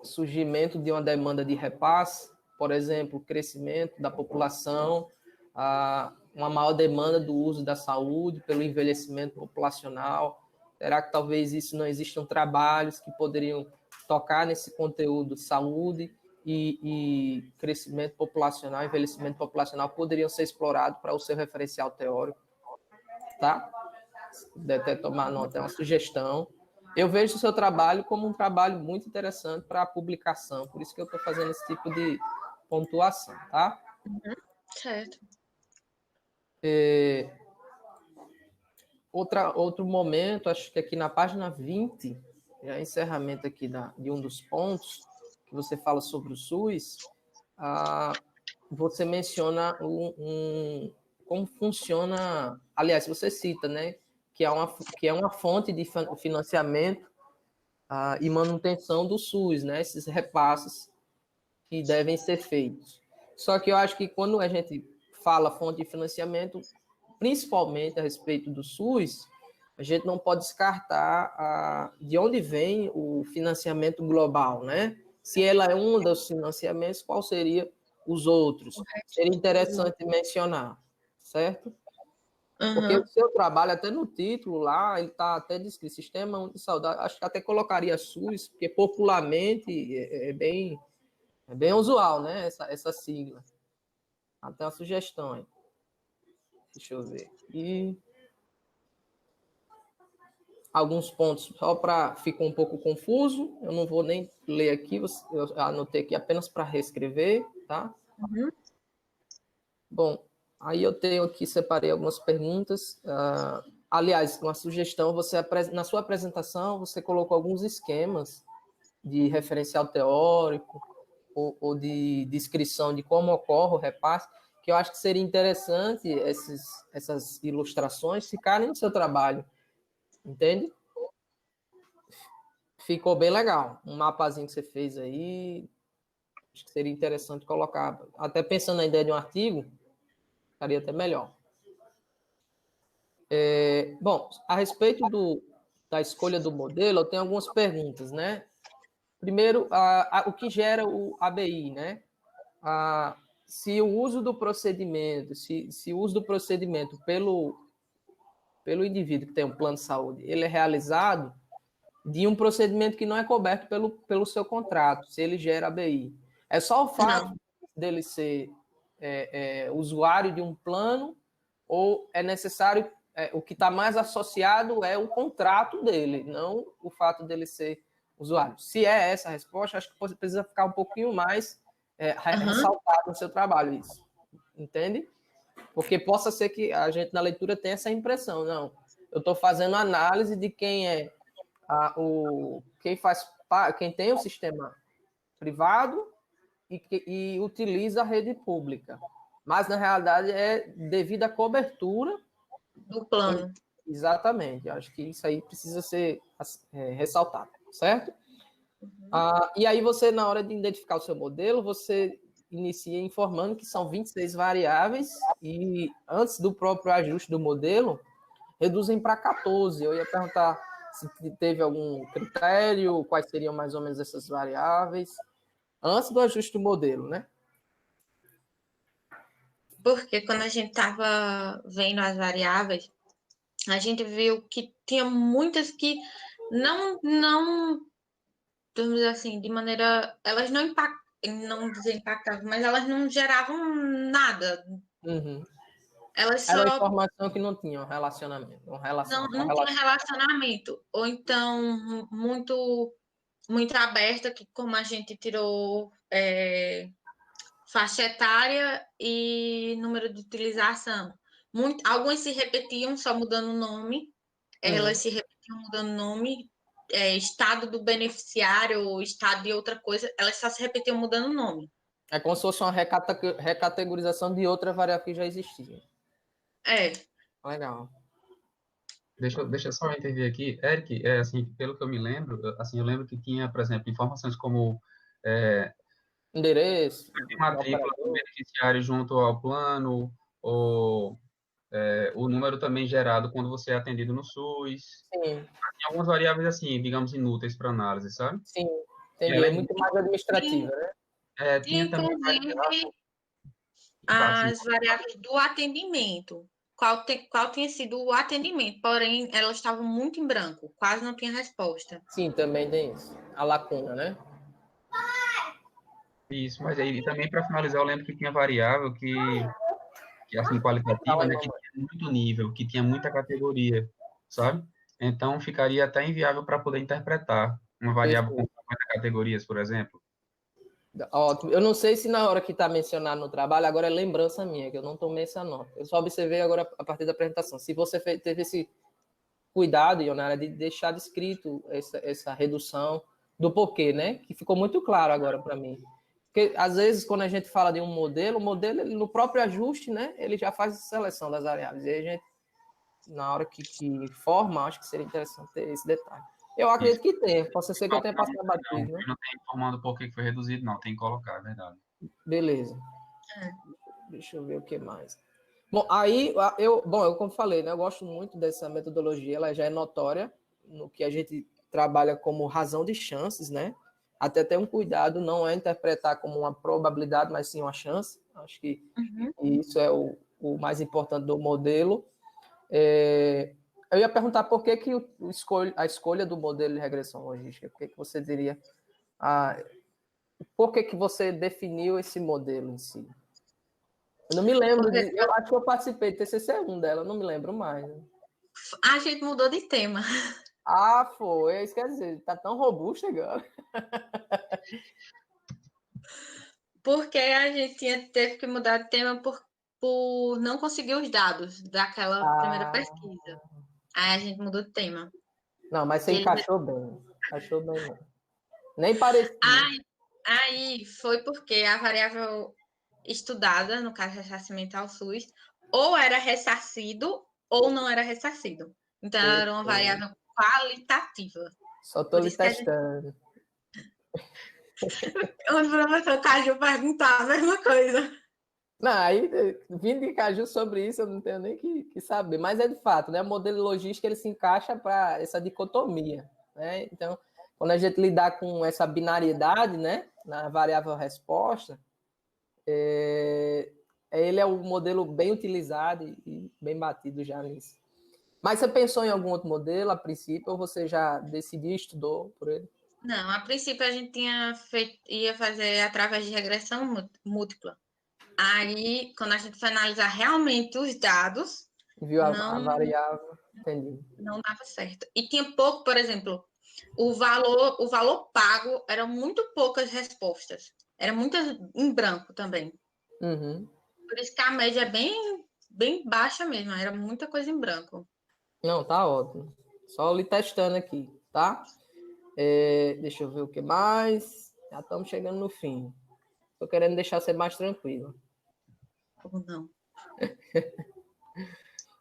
surgimento de uma demanda de repasse? Por exemplo, o crescimento da população, uma maior demanda do uso da saúde pelo envelhecimento populacional. Será que talvez isso não existam trabalhos que poderiam tocar nesse conteúdo de saúde e crescimento populacional, envelhecimento populacional poderiam ser explorados para o seu referencial teórico, tá? Deve até tomar nota, é uma sugestão. Eu vejo o seu trabalho como um trabalho muito interessante para a publicação, por isso que eu estou fazendo esse tipo de pontuação, tá? Certo. Outro momento, acho que aqui na página 20, é encerramento aqui de um dos pontos, que você fala sobre o SUS, você menciona como funciona, aliás, você cita, né, que é uma fonte de financiamento e manutenção do SUS, né, esses repasses que devem ser feitos. Só que eu acho que quando a gente fala fonte de financiamento, principalmente a respeito do SUS, a gente não pode descartar de onde vem o financiamento global, né? Se ela é um dos financiamentos, qual seria os outros? Seria interessante mencionar, certo? Porque o seu trabalho, até no título lá, ele está até descrito, Sistema Único de Saúde, acho que até colocaria SUS, porque popularmente é bem usual, né? Essa sigla. Até uma sugestão aí. Deixa eu ver aqui. Alguns pontos, só para ficar um pouco confuso, eu não vou nem ler aqui, eu anotei aqui apenas para reescrever, tá? Uhum. Bom, aí eu tenho aqui, separei algumas perguntas. Aliás, uma sugestão, na sua apresentação, você colocou alguns esquemas de referencial teórico ou de descrição de como ocorre o repasse, que eu acho que seria interessante essas ilustrações ficarem no seu trabalho, entende? Ficou bem legal. Um mapazinho que você fez aí, acho que seria interessante colocar. Até pensando na ideia de um artigo, ficaria até melhor. Bom, a respeito da escolha do modelo, eu tenho algumas perguntas, né? Primeiro, o que gera o ABI, né? Se o uso do procedimento, se o uso do procedimento pelo indivíduo que tem um plano de saúde, ele é realizado de um procedimento que não é coberto pelo seu contrato, se ele gera ABI. É só o fato dele ser usuário de um plano ou é necessário, o que está mais associado é o contrato dele, não o fato dele ser usuário. Se é essa a resposta, acho que você precisa ficar um pouquinho mais ressaltado no seu trabalho isso. Entende? Porque possa ser que a gente na leitura tenha essa impressão, não. Eu estou fazendo análise de quem é quem tem o sistema privado e utiliza a rede pública. Mas, na realidade, é devido à cobertura do plano. Exatamente. Acho que isso aí precisa ser ressaltado, certo? E aí você, na hora de identificar o seu modelo, você inicia informando que são 26 variáveis e antes do próprio ajuste do modelo, reduzem para 14. Eu ia perguntar Se teve algum critério, quais seriam mais ou menos essas variáveis, antes do ajuste do modelo, né? Porque quando a gente estava vendo as variáveis, a gente viu que tinha muitas que não, vamos dizer assim, de maneira, elas não não impactavam, mas elas não geravam nada. Uhum. Elas Era uma só informação que não tinha um relacionamento, uma relação. não tinha relacionamento. Ou então, muito aberta, que como a gente tirou faixa etária e número de utilização. Algumas se repetiam, só mudando o nome. Elas se repetiam mudando o nome. Estado do beneficiário ou estado de outra coisa, elas só se repetiam mudando o nome. É como se fosse uma recategorização de outra variável que já existia. É. Legal. Deixa eu só intervir aqui. Eric, assim, pelo que eu me lembro, assim, eu lembro que tinha, por exemplo, informações como Endereço, matrícula do beneficiário junto ao plano, ou o número também gerado quando você é atendido no SUS. Sim. Tem algumas variáveis, assim, digamos, inúteis para análise, sabe? Sim, entendi. É muito mais administrativa, né? Tinha também Inclusive, as variáveis do atendimento. Qual tinha sido o atendimento, porém, elas estavam muito em branco, quase não tinha resposta. Sim, também tem isso. A lacuna, né? Isso, mas aí também para finalizar, eu lembro que tinha variável que assim, qualitativa, né, que tinha muito nível, que tinha muita categoria, sabe? Então, ficaria até inviável para poder interpretar uma variável com 50 categorias, por exemplo. Ótimo. Eu não sei se na hora que está mencionado no trabalho, agora é lembrança minha, que eu não tomei essa nota. Eu só observei agora a partir da apresentação. Se você teve esse cuidado, Ionara, de deixar descrito essa redução do porquê, né? Que ficou muito claro agora para mim. Porque, às vezes, quando a gente fala de um modelo, o modelo, ele, no próprio ajuste, né? Ele já faz a seleção das variáveis. E aí a gente, na hora que forma, acho que seria interessante ter esse detalhe. Eu acredito que tem. Pode ser que eu tenha passado batido, né? Não tem informando por que foi reduzido, não. Tem que colocar, é verdade. Beleza. Deixa eu ver o que mais. Bom, aí, como falei, né? Eu gosto muito dessa metodologia. Ela já é notória no que a gente trabalha como razão de chances, né? Até ter um cuidado, não é interpretar como uma probabilidade, mas sim uma chance. Acho que isso é o mais importante do modelo. Eu ia perguntar por que a escolha do modelo de regressão logística. Por que você diria... por que você definiu esse modelo em si? Eu não me lembro, eu acho que eu participei do TCC1 dela, não me lembro mais. A gente mudou de tema. Foi. Isso quer dizer, tá tão robusto agora. Porque a gente teve que mudar de tema por não conseguir os dados daquela primeira pesquisa. Aí a gente mudou de tema. Não, mas você encaixou bem. Encaixou bem, não. Nem parecia. Aí foi porque a variável estudada, no caso ressarcimento ao SUS, ou era ressarcido ou não era ressarcido. Então, era uma variável qualitativa. Só estou lhe testando. O professor Caju perguntar a mesma coisa. Não, aí, vindo de Caju sobre isso, eu não tenho nem que saber. Mas é de fato, né? O modelo logístico, ele se encaixa para essa dicotomia, né? Então, quando a gente lidar com essa binariedade, né? Na variável resposta, ele é um modelo bem utilizado e bem batido já nisso. Mas você pensou em algum outro modelo a princípio, ou você já decidiu, estudou por ele? Não, a princípio a gente ia fazer através de regressão múltipla. Aí, quando a gente foi analisar realmente os dados, viu a variável, entendi. Não dava certo. E tinha pouco, por exemplo, o valor pago eram muito poucas respostas. Era muitas em branco também. Por isso que a média é bem baixa mesmo, era muita coisa em branco. Não, tá ótimo. Só lhe testando aqui, tá? Deixa eu ver o que mais. Já estamos chegando no fim. Estou querendo deixar você mais tranquilo. Ou não?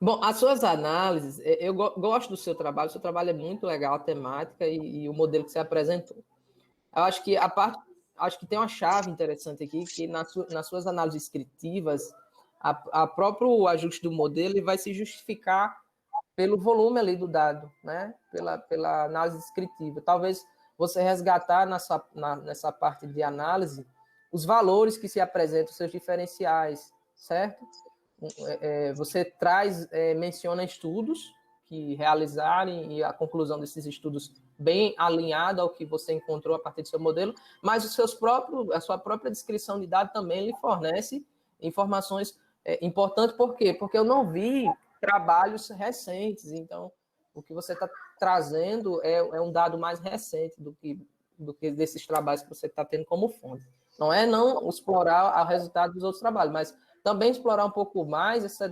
Bom, as suas análises, eu gosto do seu trabalho é muito legal, a temática e o modelo que você apresentou. Eu acho que acho que tem uma chave interessante aqui, que nas suas análises descritivas, a próprio ajuste do modelo vai se justificar pelo volume ali do dado, né? Pela análise descritiva. Talvez você resgatar nessa parte de análise os valores que se apresentam, seus diferenciais, certo? Você menciona estudos que realizarem e a conclusão desses estudos bem alinhada ao que você encontrou a partir do seu modelo, mas a sua própria descrição de dados também lhe fornece informações importantes. Por quê? Porque eu não vi trabalhos recentes, então o que você está trazendo é um dado mais recente do que desses trabalhos que você está tendo como fonte. Não é não explorar o resultado dos outros trabalhos, mas também explorar um pouco mais essa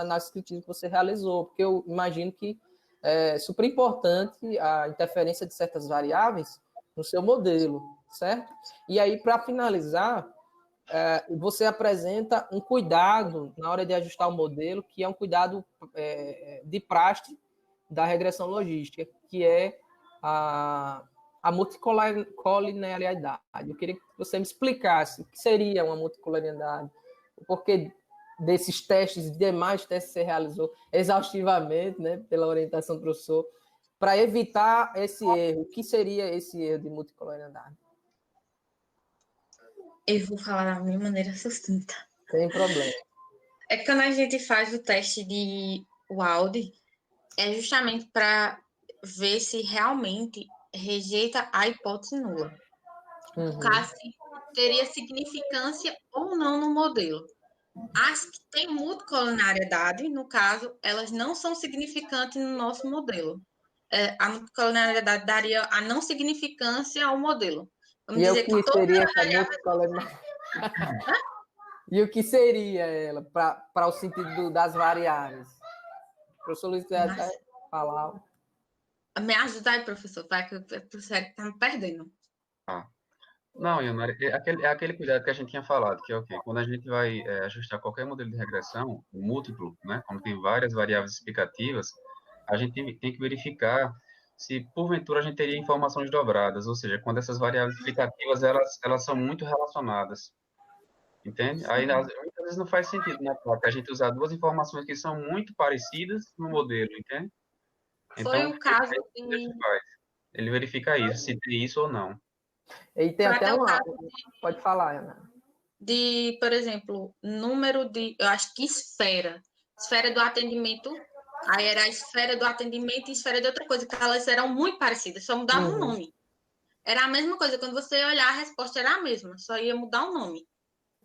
análise descritiva que você realizou, porque eu imagino que é super importante a interferência de certas variáveis no seu modelo, certo? E aí, para finalizar, você apresenta um cuidado na hora de ajustar o modelo, que é um cuidado de praxe da regressão logística, que é a multicollinearidade. Eu queria que você me explicasse o que seria uma multicollinearidade, o porquê desses testes e demais testes que você realizou exaustivamente, né, pela orientação do professor, para evitar esse erro. O que seria esse erro de multicollinearidade? Eu vou falar da minha maneira sucinta. Sem problema. É que quando a gente faz o teste de Wald, é justamente para ver se realmente rejeita a hipótese nula. No caso, se teria significância ou não no modelo. As que têm multicollinearidade, no caso, elas não são significantes no nosso modelo. A multicollinearidade daria a não significância ao modelo. Vamos dizer que seria essa multicollinearidade? E o que seria ela para o sentido das variáveis? O professor Luiz quer até falar. Me ajuda aí, professor, para que o professor está me perdendo. Não, Ionara, é aquele cuidado que a gente tinha falado, que é o quê? Quando a gente vai ajustar qualquer modelo de regressão, múltiplo, né? Quando tem várias variáveis explicativas, a gente tem que verificar se, porventura, a gente teria informações dobradas, ou seja, quando essas variáveis explicativas, elas são muito relacionadas, entende? Aí, muitas vezes não faz sentido, na prática, a gente usar duas informações que são muito parecidas no modelo, entende? Foi Então, o caso ele verifica isso, se tem isso ou não. E tem até pode falar, Ana. Por exemplo, número de, eu acho que esfera do atendimento, aí era a esfera do atendimento e esfera de outra coisa, que elas eram muito parecidas, só mudava o nome. Era a mesma coisa, quando você olhar, a resposta era a mesma, só ia mudar o nome.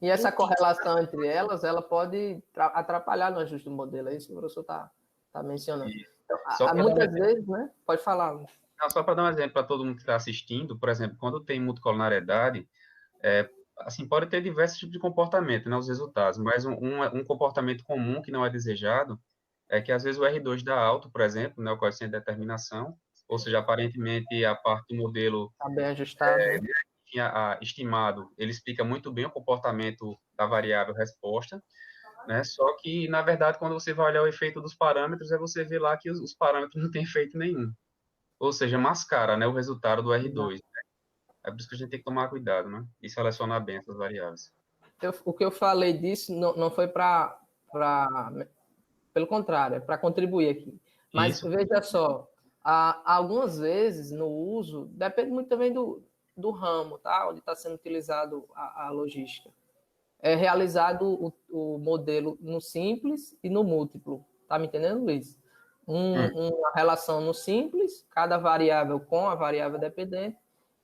E essa correlação entre elas, ela pode atrapalhar no ajuste do modelo, é isso que o professor está mencionando. Então, muitas vezes, né? Pode falar. Não, só para dar um exemplo para todo mundo que está assistindo, por exemplo, quando tem multicollinearidade, assim, pode ter diversos tipos de comportamento, né, os resultados, mas um comportamento comum que não é desejado é que, às vezes, o R2 dá alto, por exemplo, né, o coeficiente de determinação, ou seja, aparentemente, a parte do modelo está bem ajustado, né? Estimado, ele explica muito bem o comportamento da variável resposta, né, só que, na verdade, quando você vai olhar o efeito dos parâmetros, você vê lá que os parâmetros não têm efeito nenhum. Ou seja, mascara, né, o resultado do R2. Né? É por isso que a gente tem que tomar cuidado, né? E selecionar bem essas variáveis. O que eu falei disso não foi para... Pelo contrário, é para contribuir aqui. Mas isso. Veja só, algumas vezes no uso, depende muito também do ramo, tá? Onde está sendo utilizado a logística. É realizado o modelo no simples e no múltiplo. Tá me entendendo, Luiz? Uma relação no simples, cada variável com a variável dependente,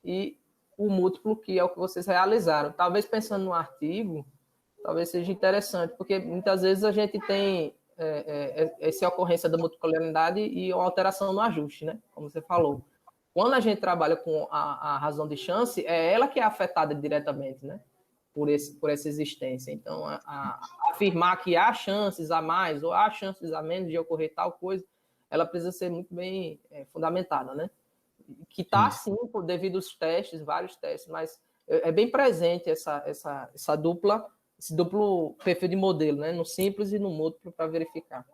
e o múltiplo, que é o que vocês realizaram. Talvez pensando no artigo, talvez seja interessante, porque muitas vezes a gente tem essa ocorrência da multicollinearidade e uma alteração no ajuste, né? Como você falou. Quando a gente trabalha com a razão de chance, é ela que é afetada diretamente, né? Por essa existência. Então, afirmar que há chances a mais ou há chances a menos de ocorrer tal coisa, ela precisa ser muito bem fundamentada, né? Que está assim, devido aos testes, vários testes, mas é bem presente esse duplo perfil de modelo, né? No simples e no múltiplo, para verificar.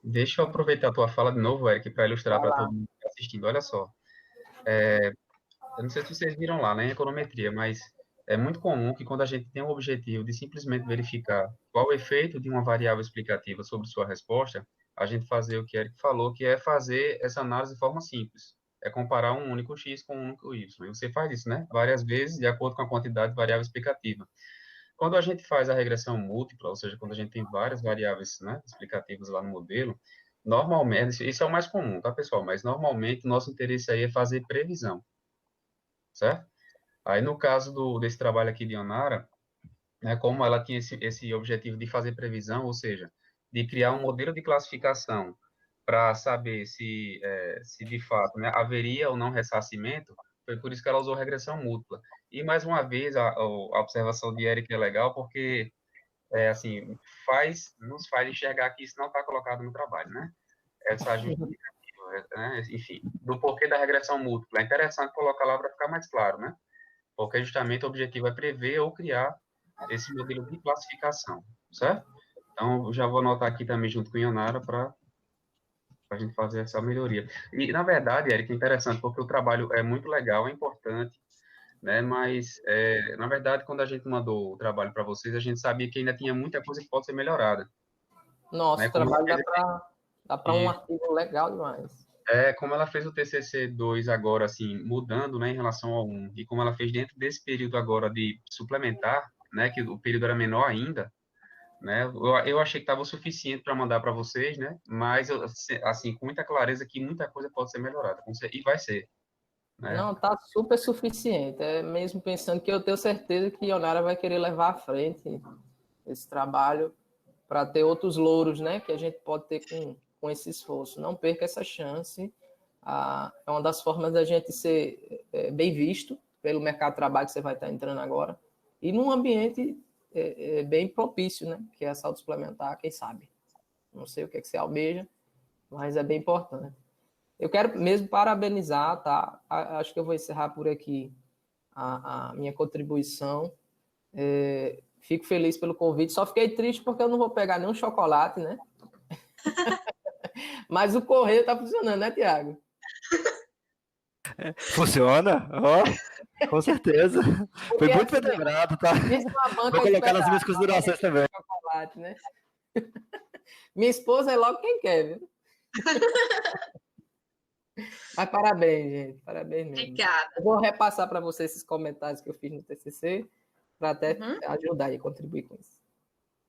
Deixa eu aproveitar a tua fala de novo, Eric, para ilustrar para todo mundo que está assistindo. Olha só. Eu não sei se vocês viram lá, né, em econometria, mas é muito comum que quando a gente tem o objetivo de simplesmente verificar qual o efeito de uma variável explicativa sobre sua resposta, a gente fazer o que Eric falou, que é fazer essa análise de forma simples. É comparar um único X com um único Y. E você faz isso, né? Várias vezes, de acordo com a quantidade de variável explicativa. Quando a gente faz a regressão múltipla, ou seja, quando a gente tem várias variáveis, né, explicativas lá no modelo, normalmente, isso é o mais comum, tá, pessoal? Mas normalmente, nosso interesse aí é fazer previsão, certo? Aí, no caso desse trabalho aqui de Onara, né, como ela tinha esse objetivo de fazer previsão, ou seja, de criar um modelo de classificação para saber se de fato, né, haveria ou não ressarcimento, foi por isso que ela usou regressão múltipla. E, mais uma vez, a observação de Eric é legal, porque, assim, nos faz enxergar que isso não está colocado no trabalho, né? Essa justificativa, né? Enfim, do porquê da regressão múltipla. É interessante colocar lá para ficar mais claro, né? Porque justamente o objetivo é prever ou criar esse modelo de classificação, certo? Então, eu já vou anotar aqui também junto com a Ionara para a gente fazer essa melhoria. E, na verdade, Eric, é interessante, porque o trabalho é muito legal, é importante, né? Mas, na verdade, quando a gente mandou o trabalho para vocês, a gente sabia que ainda tinha muita coisa que pode ser melhorada. Nossa, Né? o trabalho dá para um artigo legal demais. Como ela fez o TCC2 agora, assim, mudando, né, em relação ao 1, e como ela fez dentro desse período agora de suplementar, né, que o período era menor ainda, né, eu achei que estava o suficiente para mandar para vocês, né, mas, assim, com muita clareza que muita coisa pode ser melhorada, e vai ser, né. Não, tá super suficiente. É mesmo pensando que eu tenho certeza que Ionara vai querer levar à frente esse trabalho para ter outros louros, né, que a gente pode ter com esse esforço. Não perca essa chance. É uma das formas da gente ser bem visto pelo mercado de trabalho que você vai estar entrando agora e num ambiente bem propício, né, que é a saúde suplementar, quem sabe. Não sei o que é que você almeja, mas é bem importante. Eu quero mesmo parabenizar, tá? Acho que eu vou encerrar por aqui a minha contribuição. Fico feliz pelo convite. Só fiquei triste porque eu não vou pegar nenhum chocolate, né? Mas o correio tá funcionando, né, Tiago? Funciona? Ó, com certeza. Foi muito bem lembrado, tá? Vou colocar nas minhas considerações também. Chocolate, né? Minha esposa é logo quem quer, viu? Mas parabéns, gente. Parabéns mesmo. Obrigada. Eu vou repassar para você esses comentários que eu fiz no TCC para até ajudar e contribuir com isso.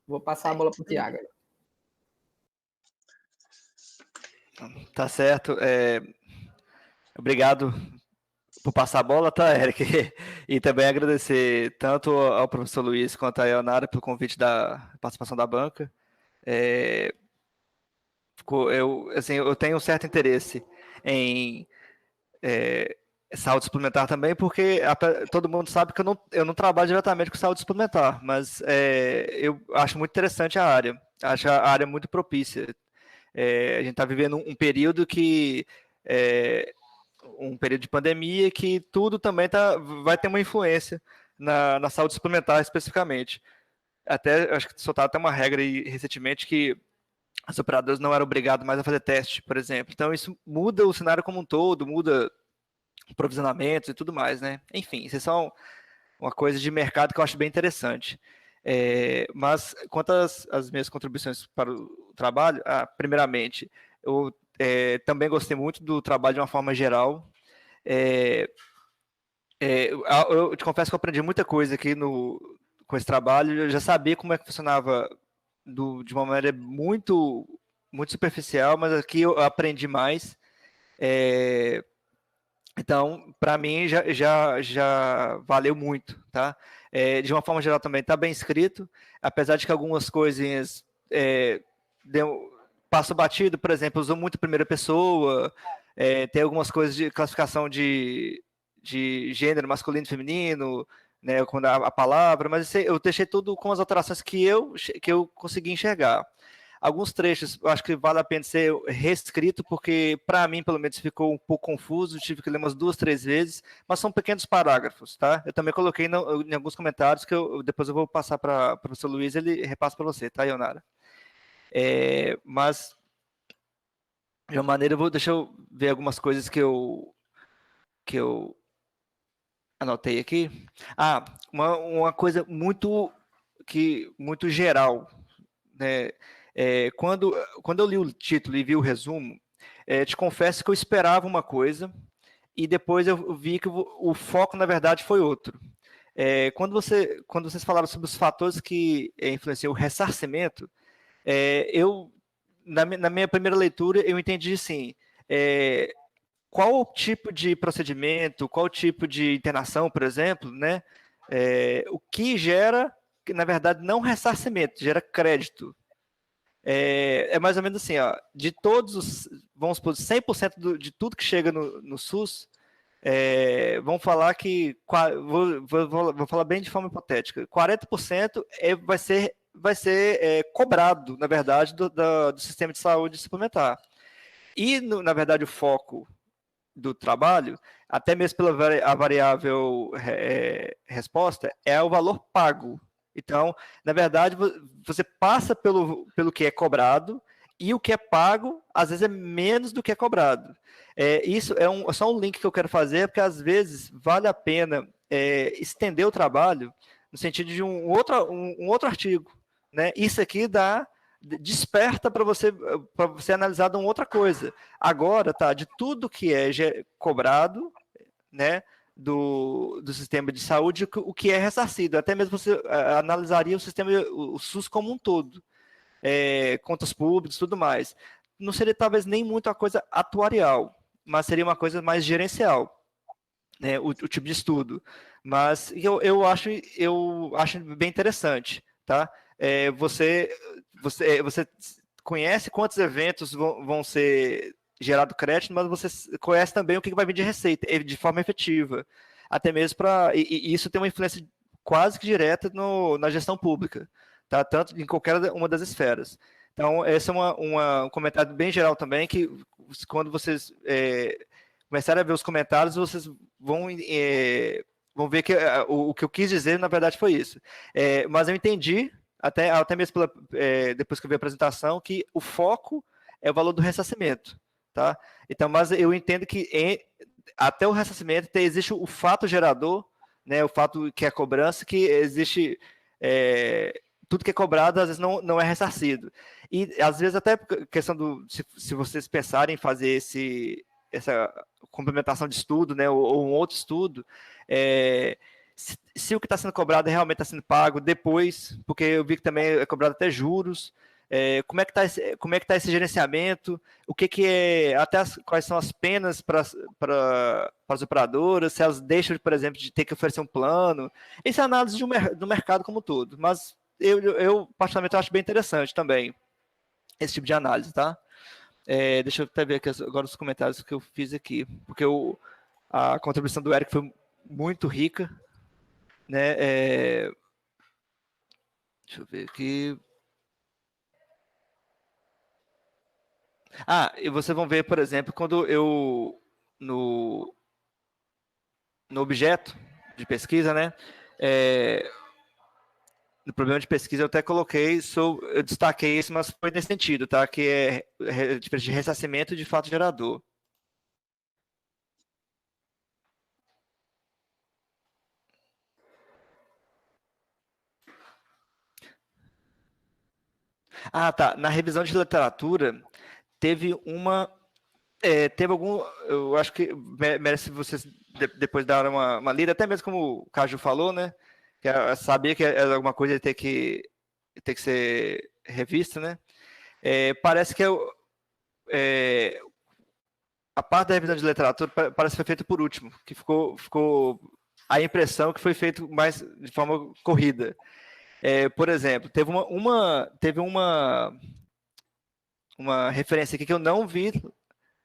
Vou passar a bola para o Tiago. Tá certo. Obrigado por passar a bola, tá, Eric? E também agradecer tanto ao professor Luiz quanto a Ionara pelo convite da participação da banca. Eu tenho um certo interesse em saúde suplementar também, porque todo mundo sabe que eu não trabalho diretamente com saúde suplementar, mas eu acho muito interessante a área. Acho a área muito propícia. A gente está vivendo um período um período de pandemia que tudo também vai ter uma influência na saúde suplementar especificamente. Acho que soltaram até uma regra aí recentemente que as operadoras não eram obrigadas mais a fazer teste, por exemplo. Então isso muda o cenário como um todo, muda provisionamentos e tudo mais, né? Enfim, isso é só uma coisa de mercado que eu acho bem interessante. Mas quanto às minhas contribuições para o trabalho, primeiramente, eu também gostei muito do trabalho de uma forma geral. Eu te confesso que eu aprendi muita coisa aqui com esse trabalho. Eu já sabia como é que funcionava de uma maneira muito, muito superficial, mas aqui eu aprendi mais. Então, para mim, já valeu muito, tá? De uma forma geral também está bem escrito, apesar de que algumas coisinhas passo batido, por exemplo, usou muito primeira pessoa, tem algumas coisas de classificação de gênero masculino e feminino, né, quando a palavra, mas eu deixei tudo com as alterações que eu consegui enxergar. Alguns trechos eu acho que vale a pena ser reescrito, porque para mim, pelo menos, ficou um pouco confuso, tive que ler umas 2, 3 vezes, mas são pequenos parágrafos, tá? Eu também coloquei em alguns comentários que depois eu vou passar para o professor Luiz, ele repassa para você, tá, Ionara? Mas, de uma maneira, deixa eu ver algumas coisas que eu anotei aqui. Uma coisa muito geral, né? Quando eu li o título e vi o resumo, te confesso que eu esperava uma coisa e depois eu vi que o foco, na verdade, foi outro. Quando vocês falaram sobre os fatores que influenciam o ressarcimento, na minha primeira leitura, eu entendi assim, qual o tipo de procedimento, qual o tipo de internação, por exemplo, né? O que gera, na verdade, não ressarcimento, gera crédito. Mais ou menos assim, ó, de todos os, vamos supor, 100% de tudo que chega no SUS, vamos falar que, vou falar bem de forma hipotética, 40% vai ser cobrado, na verdade, do sistema de saúde suplementar. E, na verdade, o foco do trabalho, até mesmo pela a variável resposta, é o valor pago. Então, na verdade, você passa pelo que é cobrado e o que é pago, às vezes, é menos do que é cobrado. Isso é só um link que eu quero fazer, porque, às vezes, vale a pena estender o trabalho no sentido de um outro artigo. Né? Isso aqui desperta para você analisar de uma outra coisa. Agora, tá, de tudo que é cobrado, né, do sistema de saúde, o que é ressarcido. Até mesmo você analisaria o SUS como um todo, contas públicas e tudo mais. Não seria talvez nem muito a coisa atuarial, mas seria uma coisa mais gerencial, né, o tipo de estudo. Mas eu acho bem interessante, tá? Você conhece quantos eventos vão ser gerado crédito, mas você conhece também o que vai vir de receita, de forma efetiva. Até mesmo e isso tem uma influência quase que direta na gestão pública, tá? Tanto em qualquer uma das esferas. Então, esse é um comentário bem geral também, que quando vocês começarem a ver os comentários, vocês vão ver que o que eu quis dizer, na verdade, foi isso. Mas eu entendi, até mesmo depois que eu vi a apresentação, que o foco é o valor do ressarcimento, tá? Então, mas eu entendo que até o ressarcimento existe o fato gerador, né? O fato que é a cobrança, que existe tudo que é cobrado, às vezes não é ressarcido. E, às vezes, até questão se vocês pensarem em fazer essa complementação de estudo, né? Ou um outro estudo, se o que está sendo cobrado realmente está sendo pago depois, porque eu vi que também é cobrado até juros, como é que está esse gerenciamento, o que é, quais são as penas para as operadoras, se elas deixam, por exemplo, de ter que oferecer um plano. Essa é a análise do mercado como um todo, mas eu particularmente acho bem interessante também esse tipo de análise, tá? Deixa eu até ver aqui agora os comentários que eu fiz aqui, porque a contribuição do Eric foi muito rica, né? Deixa eu ver aqui. E vocês vão ver, por exemplo, quando no objeto de pesquisa, né? No problema de pesquisa eu até coloquei, eu destaquei isso, mas foi nesse sentido, tá? Que é de ressarcimento de fato gerador. Tá. Na revisão de literatura, teve algum, eu acho que merece vocês depois dar uma lida, até mesmo como o Caju falou, né? Que sabia que alguma coisa ia ter que ser revista, né? Parece que a parte da revisão de literatura parece que foi feita por último, que ficou a impressão que foi feito mais de forma corrida. Por exemplo, teve uma referência aqui que eu não vi,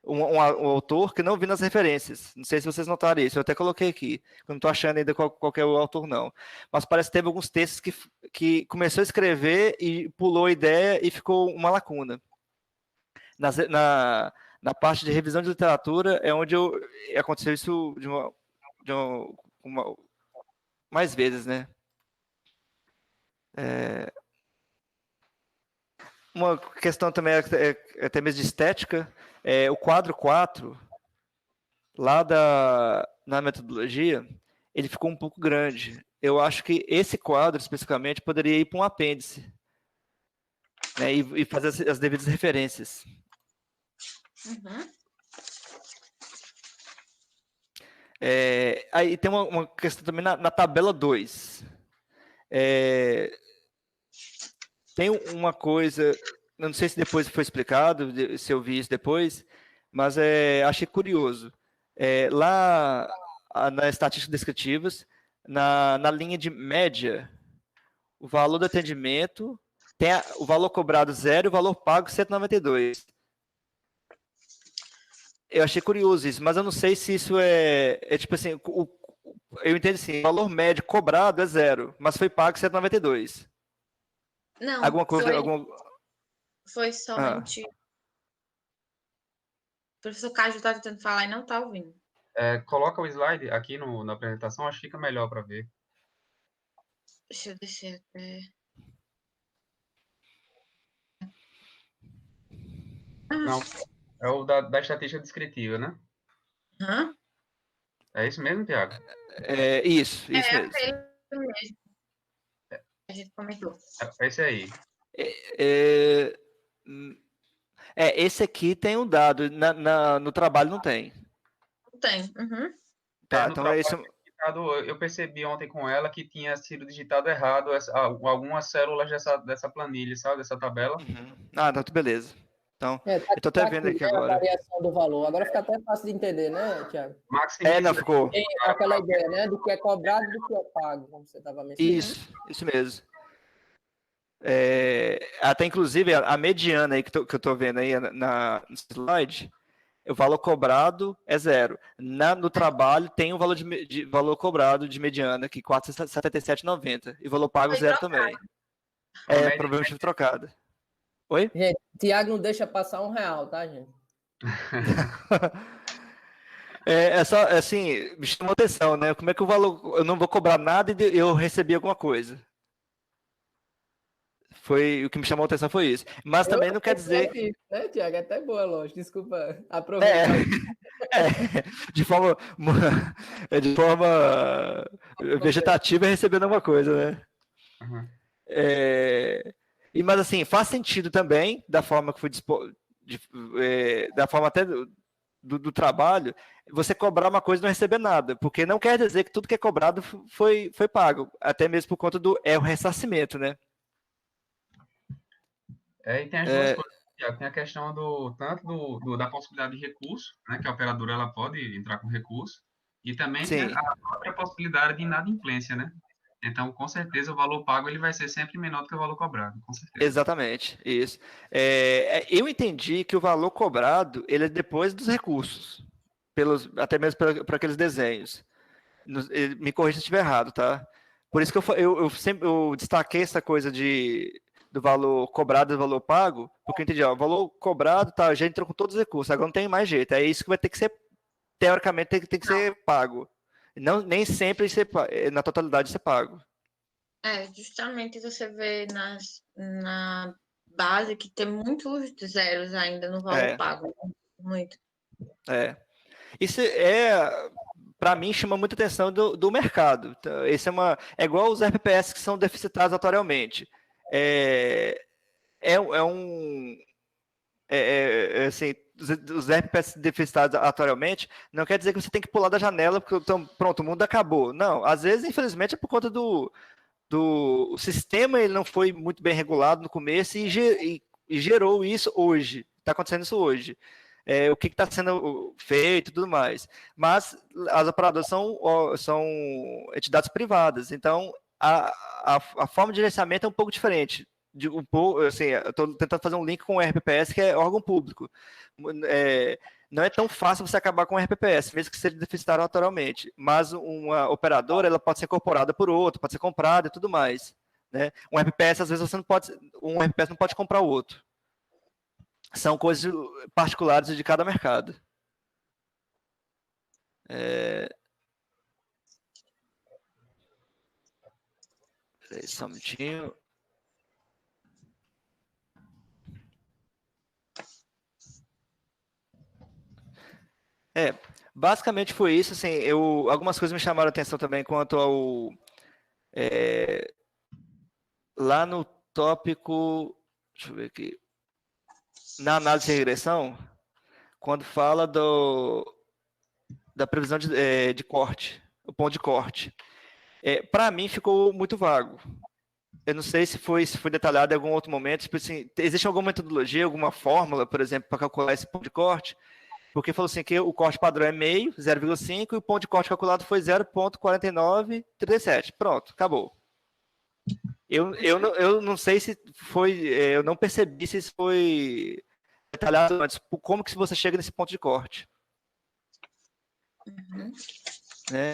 um autor que não vi nas referências. Não sei se vocês notaram isso, eu até coloquei aqui. Eu não estou achando ainda qual é o autor, não. Mas parece que teve alguns textos que começou a escrever e pulou a ideia e ficou uma lacuna. Na parte de revisão de literatura é onde aconteceu isso mais vezes, né? Uma questão também até mesmo de estética, o quadro 4, lá na metodologia, ele ficou um pouco grande. Eu acho que esse quadro, especificamente, poderia ir para um apêndice. né, e fazer as devidas referências. Uhum. Aí tem uma questão também na tabela 2. Tem uma coisa, eu não sei se depois foi explicado, se eu vi isso depois, mas achei curioso. Lá nas estatísticas descritivas, na linha de média, o valor do atendimento tem o valor cobrado 0 e o valor pago 192. Eu achei curioso isso, mas eu não sei se isso é tipo assim, eu entendo assim, o valor médio cobrado é 0, mas foi pago 192. Não, Alguma coisa, foi somente. O professor Cássio está tentando falar e não está ouvindo. Coloca o slide aqui na apresentação, acho que fica melhor para ver. Deixa eu descer até. Não, é o da estatística descritiva, né? Hã? É isso mesmo, Tiago? Isso mesmo. Aquele mesmo. A gente comentou. É esse aí. Esse aqui tem um dado, no trabalho não tem. Tem. Uhum. Tá, No então trabalho isso. Eu percebi ontem com ela que tinha sido digitado errado algumas células dessa planilha, sabe? Dessa tabela. Uhum. Ah, tá, beleza. Então, Tá, eu tô até vendo aqui né, agora. a variação do valor. Agora fica até fácil de entender, né, Tiago? Não, ficou. Tem aquela ideia, né, do que é cobrado e do que é pago, como você estava mencionando. Isso mesmo. Até inclusive a mediana aí que eu tô vendo aí no slide, o valor cobrado é 0. No trabalho tem um valor de valor cobrado de mediana, que R$ 477,90. E o valor pago Foi 0 trocado. também. Provavelmente trocado. Oi? Gente, Tiago não deixa passar R$1, tá, gente? Só, assim, me chamou atenção, né? Como é que o valor... Eu não vou cobrar nada e eu recebi alguma coisa. O que me chamou a atenção foi isso. Mas também não quer dizer... Isso, né, Tiago? É até boa, lógico. Desculpa aproveitar. De forma vegetativa recebendo alguma coisa, né? Uhum. Mas assim, faz sentido também, da forma que foi da forma até do trabalho, você cobrar uma coisa e não receber nada, porque não quer dizer que tudo que é cobrado foi pago, até mesmo por conta do ressarcimento, né? E tem as duas coisas. Tem a questão tanto da possibilidade de recurso, né, que a operadora ela pode entrar com recurso, e também tem a própria possibilidade de inadimplência, né? Então, com certeza, o valor pago ele vai ser sempre menor do que o valor cobrado, com certeza. Exatamente, isso. Eu entendi que o valor cobrado ele é depois dos recursos, até mesmo para aqueles desenhos. Me corrija se estiver errado, tá? Por isso que eu sempre destaquei essa coisa do valor cobrado e do valor pago, porque eu entendi, o valor cobrado já entrou com todos os recursos, agora não tem mais jeito. É isso que vai ter que ser, teoricamente, tem que ser pago. Não, nem sempre na totalidade ser pago. Justamente você vê na base que tem muitos zeros ainda no valor pago. Muito. Isso para mim, chama muita atenção do mercado. Então, é igual os RPPS que são deficitários atualmente. Assim, os RPPS deficitários atualmente não quer dizer que você tem que pular da janela porque então, pronto, o mundo acabou. Não, às vezes, infelizmente, é por conta do sistema, ele não foi muito bem regulado no começo e gerou isso hoje. Está acontecendo isso hoje. O que está sendo feito e tudo mais. Mas as operadoras são entidades privadas, então a forma de gerenciamento é um pouco diferente. Assim, eu estou tentando fazer um link com o RPPS, que é órgão público. Não é tão fácil você acabar com o RPPS, mesmo que seja deficitário naturalmente. Mas uma operadora ela pode ser incorporada por outra, pode ser comprada e tudo um RPPS, às vezes, um RPPS não pode comprar o outro. São coisas particulares de cada mercado. Só um minutinho. Basicamente foi isso. Assim, algumas coisas me chamaram a atenção também quanto ao... lá no tópico deixa eu ver aqui. Na análise de regressão, quando fala da previsão de corte, o ponto de corte. Para mim ficou muito vago. Eu não sei se foi detalhado em algum outro momento. Tipo assim, existe alguma metodologia, alguma fórmula, por exemplo, para calcular esse ponto de corte? Porque falou assim que o corte padrão é meio, 0,5, e o ponto de corte calculado foi 0,4937. Pronto, acabou. Eu não sei se foi, eu não percebi se isso foi detalhado antes. Como que você chega nesse ponto de corte? Uhum. Né?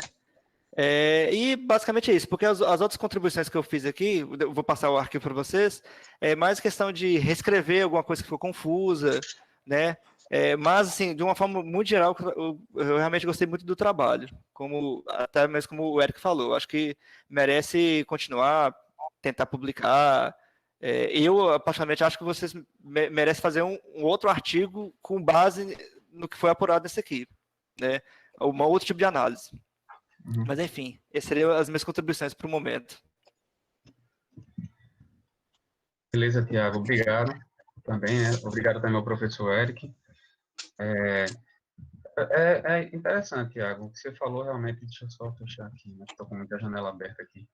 E basicamente é isso, porque as outras contribuições que eu fiz aqui, eu vou passar o arquivo para vocês, é mais questão de reescrever alguma coisa que ficou confusa, né? Mas, assim, de uma forma muito geral, eu realmente gostei muito do trabalho, até mesmo como o Eric falou, acho que merece continuar, tentar publicar. Eu, particularmente, acho que vocês merecem fazer um outro artigo com base no que foi apurado nesse aqui, né? Um outro tipo de análise. Mas, enfim, essas seriam as minhas contribuições para o momento. Beleza, Tiago, obrigado também, né? Obrigado também ao professor Eric. É interessante, Tiago, o que você falou realmente, deixa eu só fechar aqui, né? Estou com muita janela aberta aqui.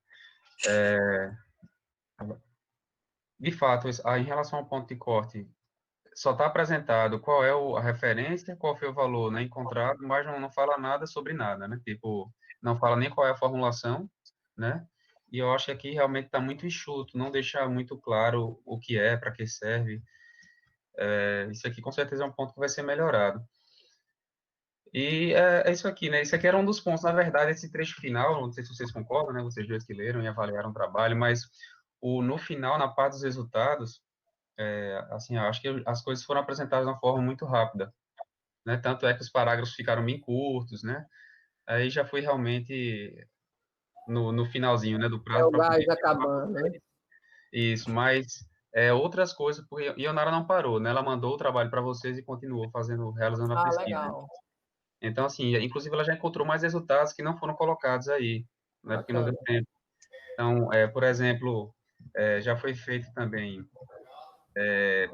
De fato, em relação ao ponto de corte, só está apresentado qual é a referência, qual foi o valor, né, encontrado, mas não fala nada sobre nada, né? Tipo, não fala nem qual é a formulação, né? E eu acho que aqui realmente está muito enxuto, não deixa muito claro o que é, para que serve. Isso aqui com certeza é um ponto que vai ser melhorado. E é isso aqui, né? Isso aqui era um dos pontos, na verdade, esse trecho final, não sei se vocês concordam, né? Vocês dois que leram e avaliaram o trabalho, mas no final, na parte dos resultados, assim, eu acho que as coisas foram apresentadas de uma forma muito rápida, né? Tanto é que os parágrafos ficaram bem curtos, né? Aí já foi realmente no finalzinho, né, do prazo O para gás poder acabando, né? isso, mas outras coisas, porque Ionara não parou, né? Ela mandou o trabalho para vocês e continuou realizando a pesquisa. Legal. Então, assim, inclusive ela já encontrou mais resultados que não foram colocados aí, né? Porque não deu Bacana. tempo. Então, por exemplo, já foi feito também,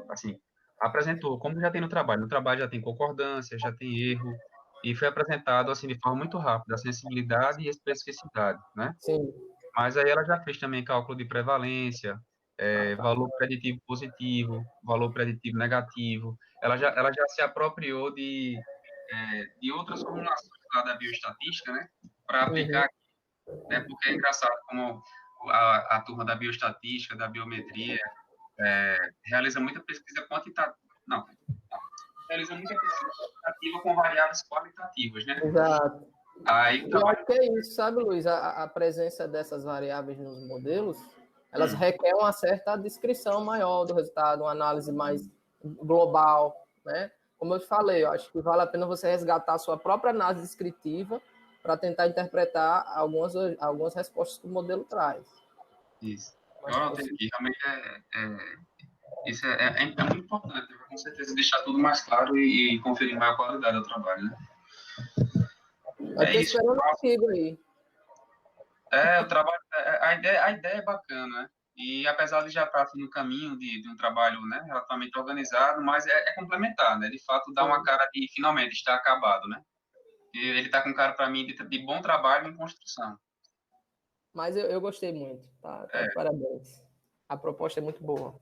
assim, apresentou, como já tem no trabalho já tem concordância, já tem erro, e foi apresentado, assim, de forma muito rápida, a sensibilidade e a especificidade, né? Sim. Mas aí ela já fez também cálculo de prevalência, Tá. valor preditivo positivo, valor preditivo negativo. Ela já se apropriou de outras formulações lá da bioestatística, né? Para Uhum. aplicar aqui, né? Porque é engraçado como a turma da bioestatística, da biometria, realiza muita pesquisa quantitativa. Não, realiza muita pesquisa quantitativa com variáveis qualitativas, né? Exato. Aí o Eu trabalho acho que é isso, sabe, Luiz? A presença dessas variáveis nos modelos, elas requerem uma certa descrição maior do resultado, uma análise mais global, né? Como eu te falei, eu acho que vale a pena você resgatar a sua própria análise descritiva para tentar interpretar algumas respostas que o modelo traz. isso. Eu anotei aqui, realmente isso é muito importante, com certeza deixar tudo mais claro e conferir maior qualidade ao trabalho, né? Eu É estou isso. esperando o artigo aí. O trabalho, a ideia é bacana, né? E apesar de já estar assim, no caminho de um trabalho, né, relativamente organizado, mas é complementar, né? De fato, dá uma cara de finalmente está acabado, né? E ele está com cara para mim de bom trabalho em construção. Mas eu gostei muito, tá de parabéns. A proposta é muito boa.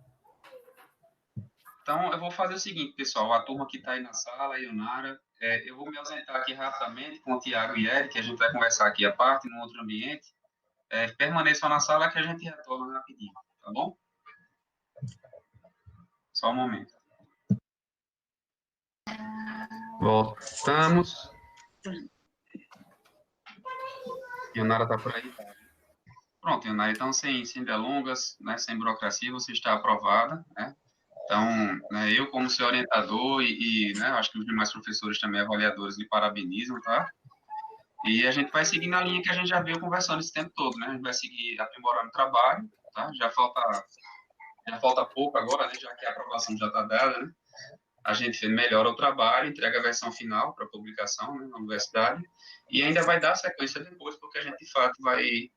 Então, eu vou fazer o seguinte, pessoal, a turma que está aí na sala, a Ionara, eu vou me ausentar aqui rapidamente com o Tiago e Eric, a gente vai conversar aqui à parte, num outro ambiente. Permaneçam na sala que a gente retorna rapidinho, tá bom? Só um momento. Voltamos. Ionara está por aí? Pronto, Ionara, então, sem delongas, né, sem burocracia, você está aprovada, né? Então, né, eu, como seu orientador né, acho que os demais professores também, avaliadores, lhe parabenizam, tá? E a gente vai seguir na linha que a gente já veio conversando esse tempo todo, né? A gente vai seguir aprimorando o trabalho, tá? Já falta pouco agora, né? Já que a aprovação já está dada, né? A gente melhora o trabalho, entrega a versão final para publicação, né, na universidade, e ainda vai dar sequência depois, porque a gente, de fato, vai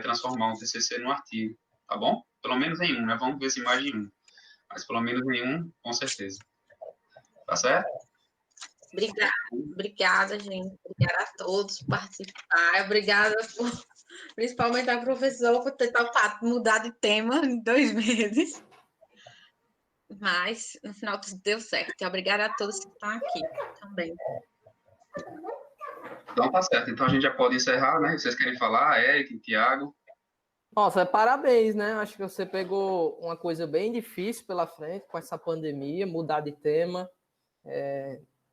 transformar um TCC num artigo, tá bom? Pelo menos em um, né? Vamos ver se mais de um. mas pelo menos nenhum, com certeza. Tá certo? Obrigada, gente. Obrigada a todos por participar. Obrigada, principalmente a professora, por ter topado mudar de tema em 2 meses. Mas, no final, tudo deu certo. E obrigada a todos que estão aqui também. Então, tá certo. Então, a gente já pode encerrar, né? Vocês querem falar, Eric, Tiago? Nossa, parabéns, né? Acho que você pegou uma coisa bem difícil pela frente com essa pandemia, mudar de tema.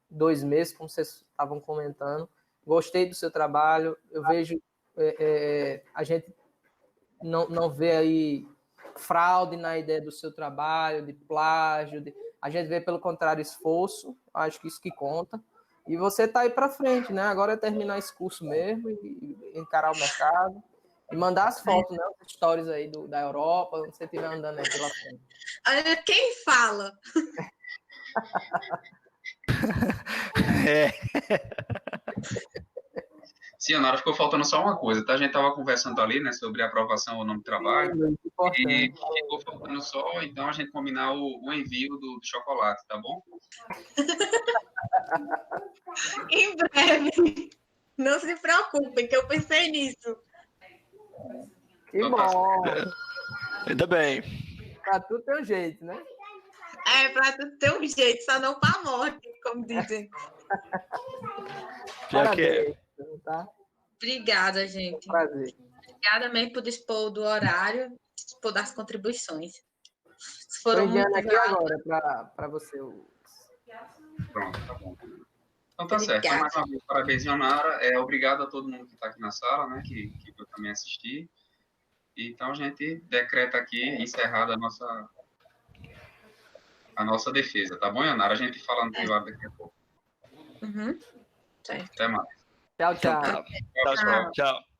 2 meses, como vocês estavam comentando. Gostei do seu trabalho. Eu vejo a gente não vê aí fraude na ideia do seu trabalho, de plágio. A gente vê, pelo contrário, esforço. Acho que isso que conta. E você está aí para frente, né? Agora é terminar esse curso mesmo e encarar o mercado. E mandar as fotos, né? Os stories aí da Europa, onde você estiver andando aí pela frente. Quem fala? Sim, Nara, ficou faltando só uma coisa, tá? A gente estava conversando ali, né, sobre a aprovação ou não do trabalho, e ficou faltando só, então, a gente combinar o envio do chocolate, tá bom? Em breve. Não se preocupem, que eu pensei nisso. Que bom! Ainda bem. Pra tudo tem um jeito, né? Pra tudo ter um jeito, só não pra morte, como dizem. Já que é. Tá? Obrigada, gente. Prazer. Obrigada mesmo por dispor do horário, dispor das contribuições. Estou Foram enviando muito aqui agora para você. Pronto, tá bom. Então tá certo. Então, mais uma vez, parabéns, Ionara. Obrigado a todo mundo que está aqui na sala, né, que eu também assisti. Então, a gente decreta aqui, encerrada a nossa defesa, tá bom, Ionara? A gente fala no privado daqui a pouco. Certo. Até mais. Tchau, tchau. Tchau.